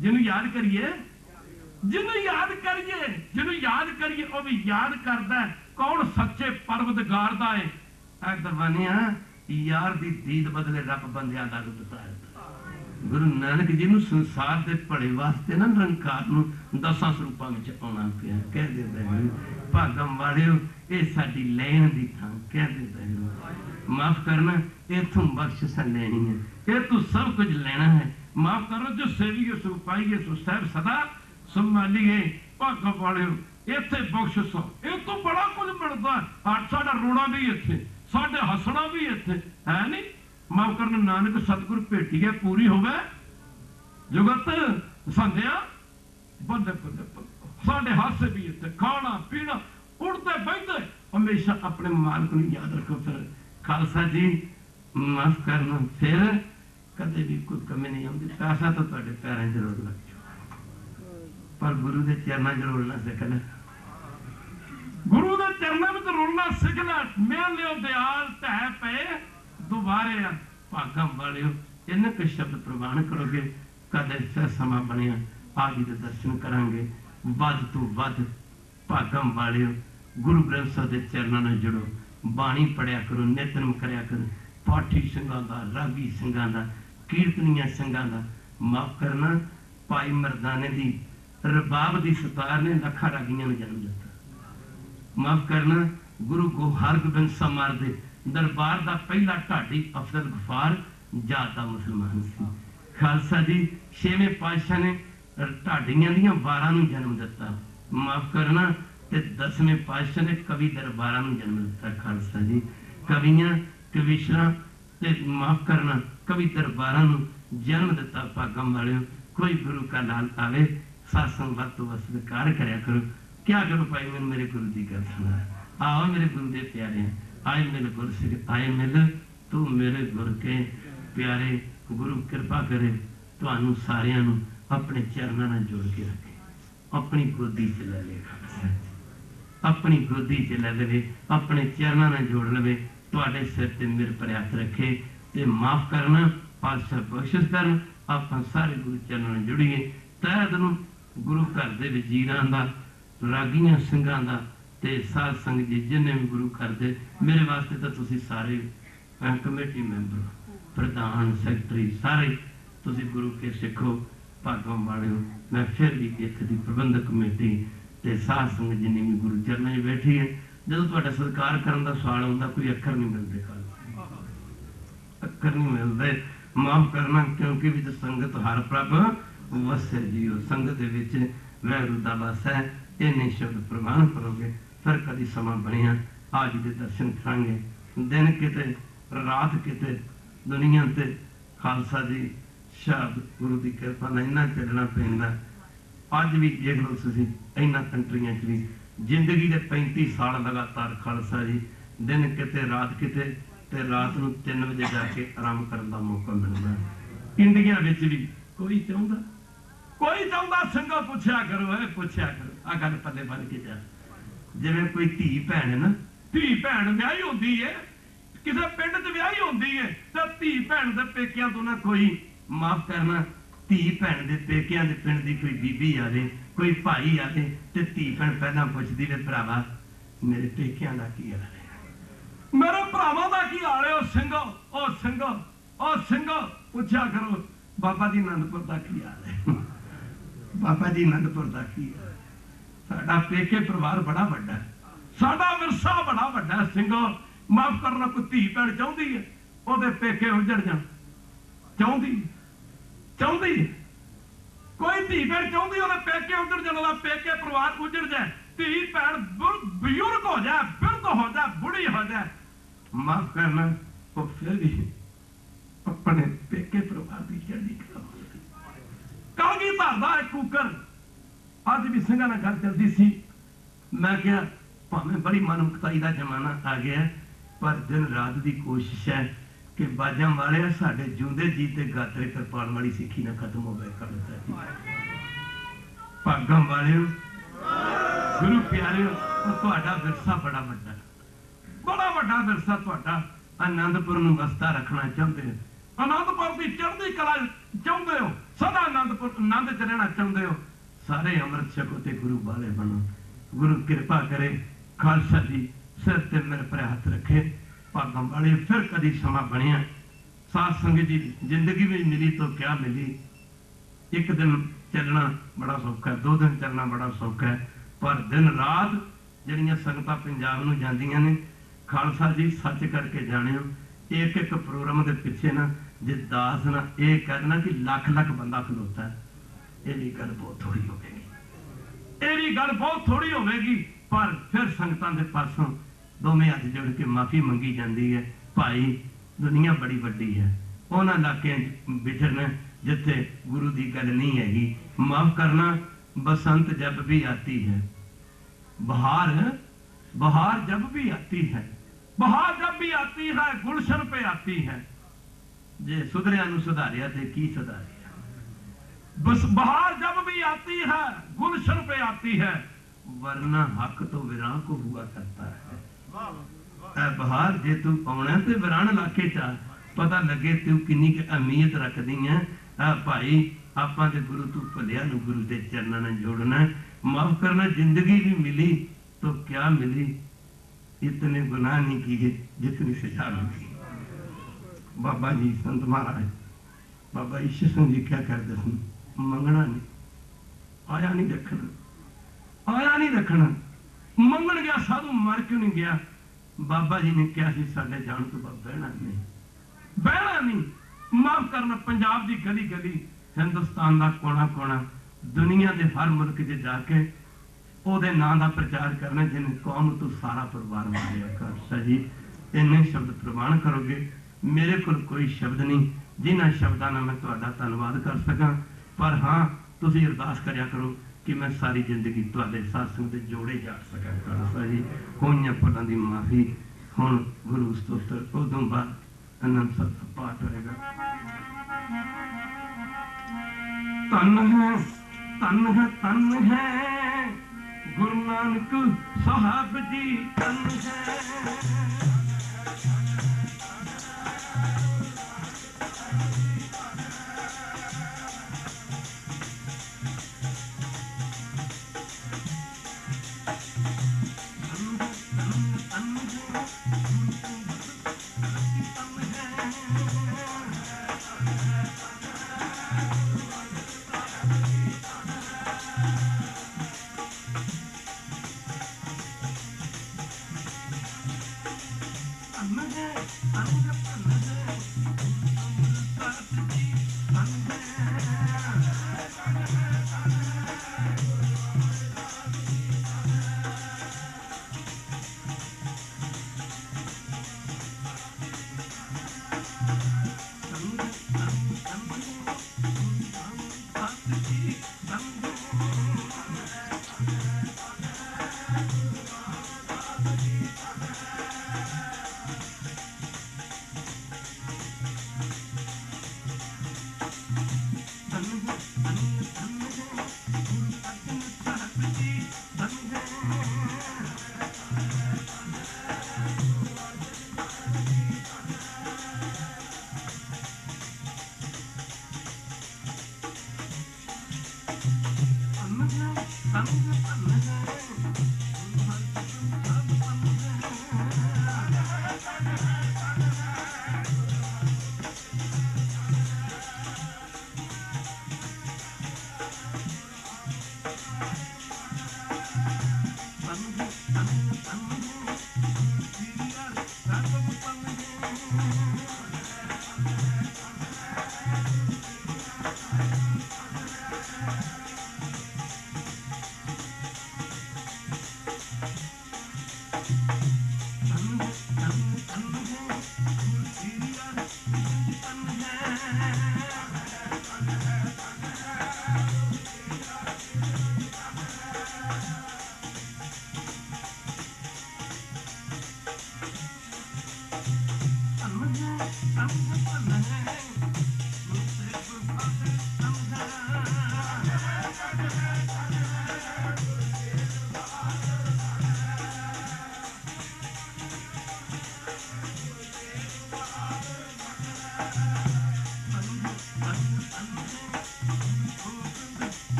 जिन्हों याद करिए, जिन्हों याद करिए, जिन्हों याद करिए वह भी याद करदा है। कौन सच्चे परवदगार दा है। ऐ दरबानिया यार दी दीद बदले रब बंदियां दा रूप धारदा। गुरु नानक जी नूं संसार दे भले वास्ते ना निरंकार नूं 10 स्वरूपां विच आउणा पिया। कह दिंदा है भागम वालिओ ये साडी लैण दी थां। कह दिंदा है माफ करना इथों बख्शिश लैनी है, ये तू सब कुछ लेना है। माफ करो जो सेविए सो पाइए, सो साहब सदा संभालिए। भागम वालिओ इत्थे बख्शिशो ये तो बड़ा कुछ मिलता है। अज साडा रोना भी इत्थे, साडे हसना भी इत्थे है नहीं। माफ करना नानक सतगुर भेटी है पूरी होवे जुगत संध्या बंदे बंदे साडे हासे भी इत्थे, खाना पीना उड़ते बैठते हमेशा अपने मालिक नूं याद रखो। फिर खालसा जी माफ करना फिर कदे भी कोई कमी नहीं आती। पैसा तो तुहाडे पैरां जरूर लग जाओ, पर गुरु के चरणों च रोलना सीखना। गुरु के चरणों में रोलना सीखना। मैं लियो दयाल ढह पे दोबारे भागम वालिओ इन्ने कुछ शब्द प्रवान करोगे कदे फिर समा बनिया आज दे दर्शन करांगे। वध तो वध भागम वालिओ गुरु ग्रंथ साहिब के चरणों में जुड़ो, बाणी पढ़िया करो, नितनेम करया करो, पाठी संघां दा, रागी संघां दा, कीर्तनिया संघां दा। माफ करना भाई मरदाने दी रबाब दी सतार ने लखा रागियां जन्म दिता। माफ करना गुरु हरगोबिंद समार दे दरबार का पहला ढाडी अफजल गफार जाता मुसलमान सी। खालसा जी छेवें पातशाह ने ढाडियां दियां वारां नूं जन्म दिता। माफ करना ते 10वें पातशाह ने कवि दरबारां नूं जन्म दिता। खालसा जी कवियां कविशरां ते माफ करना कवि दरबारां नूं जन्म दिता। भागम वालिओ कोई गुरु का लाल आवे सत्संग वध तो स्वीकार करया करो। क्या करो भाई मैंने मेरे गुरु की गल सुना। आओ मेरे गुरु के प्यारे आए मेरे गुरु सिख आए मिल तू मेरे गुरु के प्यारे। गुरु कृपा करे तुहानू सारियां नू अपने चरणों में जोड़ के रखे, अपनी गोदी च ले ले, अपनी गोदी च ले ले, अपने चरणों में जोड़ लवे, तुहाडे सिर ते मेरे पर हथ रखे ते माफ करना पातशाह बख्शिश करन। आपां सारे गुरु चरणों में जुड़िए। तै दिन गुरु घर दे वजीरां दा, रागियां ਸਿੰਘਾਂ ਦਾ ते साध संग जी जिन्हें भी गुरु घर दे मेरे वास्ते तो तुसी सारे कमेटी मैंबर प्रधान सैकटरी सारे तुसी गुरु के सिखो भागम वालिओ। मैं फिर भी इत्थे दी प्रबंधक कमेटी ते साध संग जिन्नी भी गुरु चरणों में बैठी है जो तुहाडा सत्कार करन दा सवाल आउंदा कोई अखर नहीं मिलते, अखर नहीं मिलते। माफ करना क्योंकि विच संगत हर प्रभ वसे जियो। संगत दे विच वैगुरू दा वास है। इन्ने शब्द प्रमाण करोगे फिर कभी समा बनिया आज के दर्शन करांगे। दिन किते रात किते दुनिया ते खालसा जी शब्द गुरु की कृपा नाल इन्ना चलना पैंदा। अज भी देख लो तुसीं इन्ना कंट्रियां च भी जिंदगी के 35 साल लगातार खालसा जी दिन किते रात किते ते रात नूं 3 बजे जाके आराम करने का मौका मिलता। इंडिया विच भी कोई चाहुंदा संगो पुछया करो है पुछया करो आ गल पल्ले बन के जा। जिवें कोई धी भैन है ना, धी भैन विआही होंदी है किसी पिंड च विआही होंदी है तो धी भैन दे पेकियां तो ना कोई माफ करना धी भैन दे पेकियां दे पिंड दी कोई बीबी आवे कोई भाई आवे ते धी भैन पहला पुछदी वे भरावा मेरे पेकियां दा की हाल है, मेरे भरावां दा की हाल है। ओ सिंघो पुछया करो बाबा जी आनंदपुर दा की हाल है, बाबा जी आनंदपुर दा की हाल है। साडा पेके परिवार बड़ा वड्डा है, साडा विरसा बड़ा वड्डा है। सिंघो माफ करना कोई धी भैन चाहुंदी है ओहदे पेके उजड़ जाण, चाहुंदी कोई धी भैन चाहुंदी ओहदे पेके उजड़ जाण, ओहदा पेके परिवार उजड़ जाए, धी भैन बजुर्ग हो जाए, बिरध हो जाए, बुढ़ी हो जाए, माफ करना वो फिर भी अपने पेके परिवार की चढ़ी कला कलगी धरदा है कूकर। अज भी सिंघां नाल गल चलदी सी, मैं क्या भावें बड़ी मनमुक्ताई का जमाना आ गया पर दिन रात की कोशिश है कि बाजा वाले साडे जिंदे जी ते गात्रे करपाण वाली सिक्खी ना खत्म हो गए खालसा जी। भागम वाले गुरु प्यारे तुहाडा विरसा बड़ा वड्डा, बड़ा वड्डा विरसा तुहाडा। आनंदपुर नूं वसदा रखना चाहुंदे हो, आनंदपुर की चढ़दी कला चाहुंदे हो, सदा आनंदपुर आनंद च रहना चाहुंदे हो। सारे अमृत छको ते गुरु वाले बनो। गुरु कृपा करे खालसा जी सिर ते मेरे पर हाथ रखे। भागम वाले फिर कदी समा बनिया साध संगत जी जिंदगी में मिली तो क्या मिली। एक दिन चलना बड़ा सौखा है, 2 दिन चलना बड़ा सौखा है, पर दिन रात जिहड़ियां संगतां पंजाब नूं जांदियां ने खालसा जी सच करके जाणिओ एक एक प्रोग्राम के पिछे ना जे दास ना ये कह देना कि लख लख बंदा खलोता है, ये गल बहुत थोड़ी होगी, ये गल बहुत थोड़ी होगी। पर फिर संगतां दे पासों दोवें हाथ जोड़ के माफी मंगी जाती है। भाई दुनिया बड़ी वड्डी है, उन्हां इलाकिਆਂ विचरना जिथे गुरु की गल नहीं हैगी। माफ करना, बसंत जब भी आती है, बहार बहार जब भी आती है, बहार जब भी आती है गुलशन पे आती है। जे सुधरिया नूं सुधारिया ते की सुधारिया। बस बहार जब भी आती है गुलशन पे आती है, वरना हक तो वीरान को हुआ करता है। ऐ बहार जे तू आना ते वीरान इलाके च पता लगे तू किन्नी अहमियत रखदी है। भाई आपां ते गुरु तू भलिया नूं गुरु दे चरणां नाल जोड़ना। माफ करना, जिंदगी भी मिली तो क्या मिली, इतने गुनाह नहीं किए जितनी सजा मिली। बाबा जी संत महाराज बाबा ईश्वर सिंह जी क्या करते सन, मंगना नहीं, आया नहीं रखना, आया नहीं रखना। मंगन गया साधु मर क्यों नहीं गया। बाबा जी ने कहा सी साडे जान तो बाद बहना नहीं, बहना नहीं। माफ करना, पंजाब की गली गली, हिंदुस्तान का कोना कोना, दुनिया के हर मुल्क च जाके ਉਹਦੇ ਨਾਂ ਦਾ प्रचार करना जिन्हें कौम तो सारा परिवार मारिया। खालसा जी इन्ने शब्द प्रमाण करोगे, मेरे को कोई शब्द नहीं जिन्होंने शब्दों में मैं तुहाडा धन्नवाद कर सका। पर हाँ तुसीं अरदास करिया करो कि मैं सारी जिंदगी तुहाडे सत्संग दे जोड़े जा सका। खालसा जी होइयां भुलां दी माफी। हुण गुरु स्तोत्र उदों बाद आनंद सत्संग पाठ होएगा। तन है तन है तन है गुरु नानक साहब जी तन है।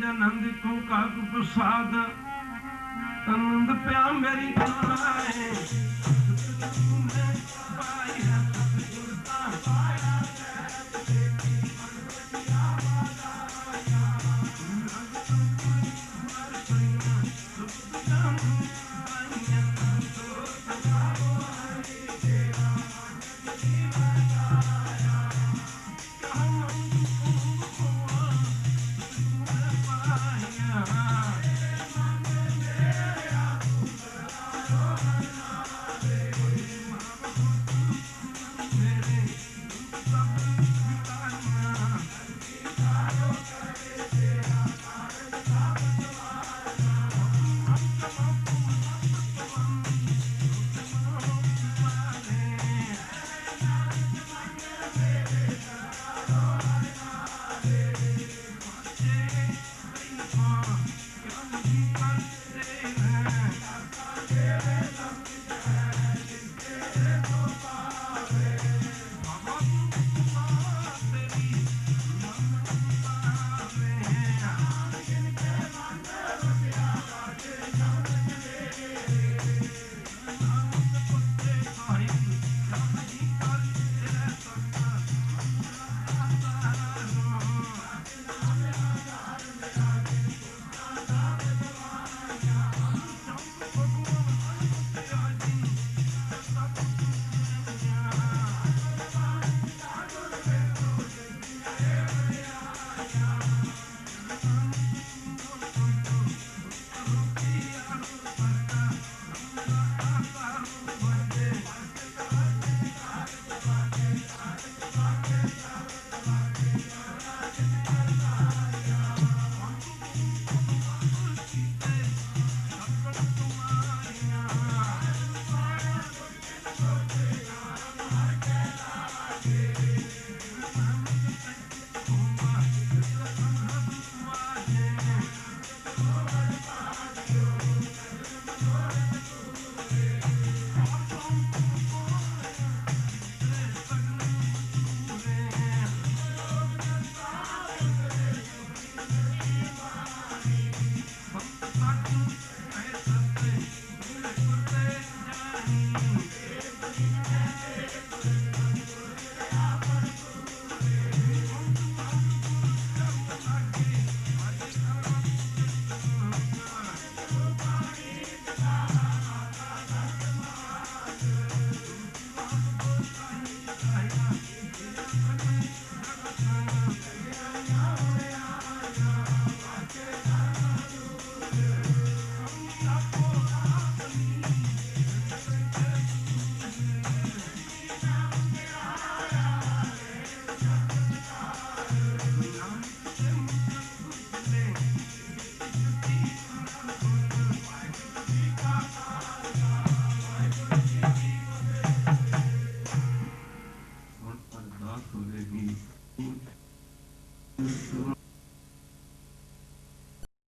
आनंद को काग प्रसाद आनंद प्या मेरी बनाए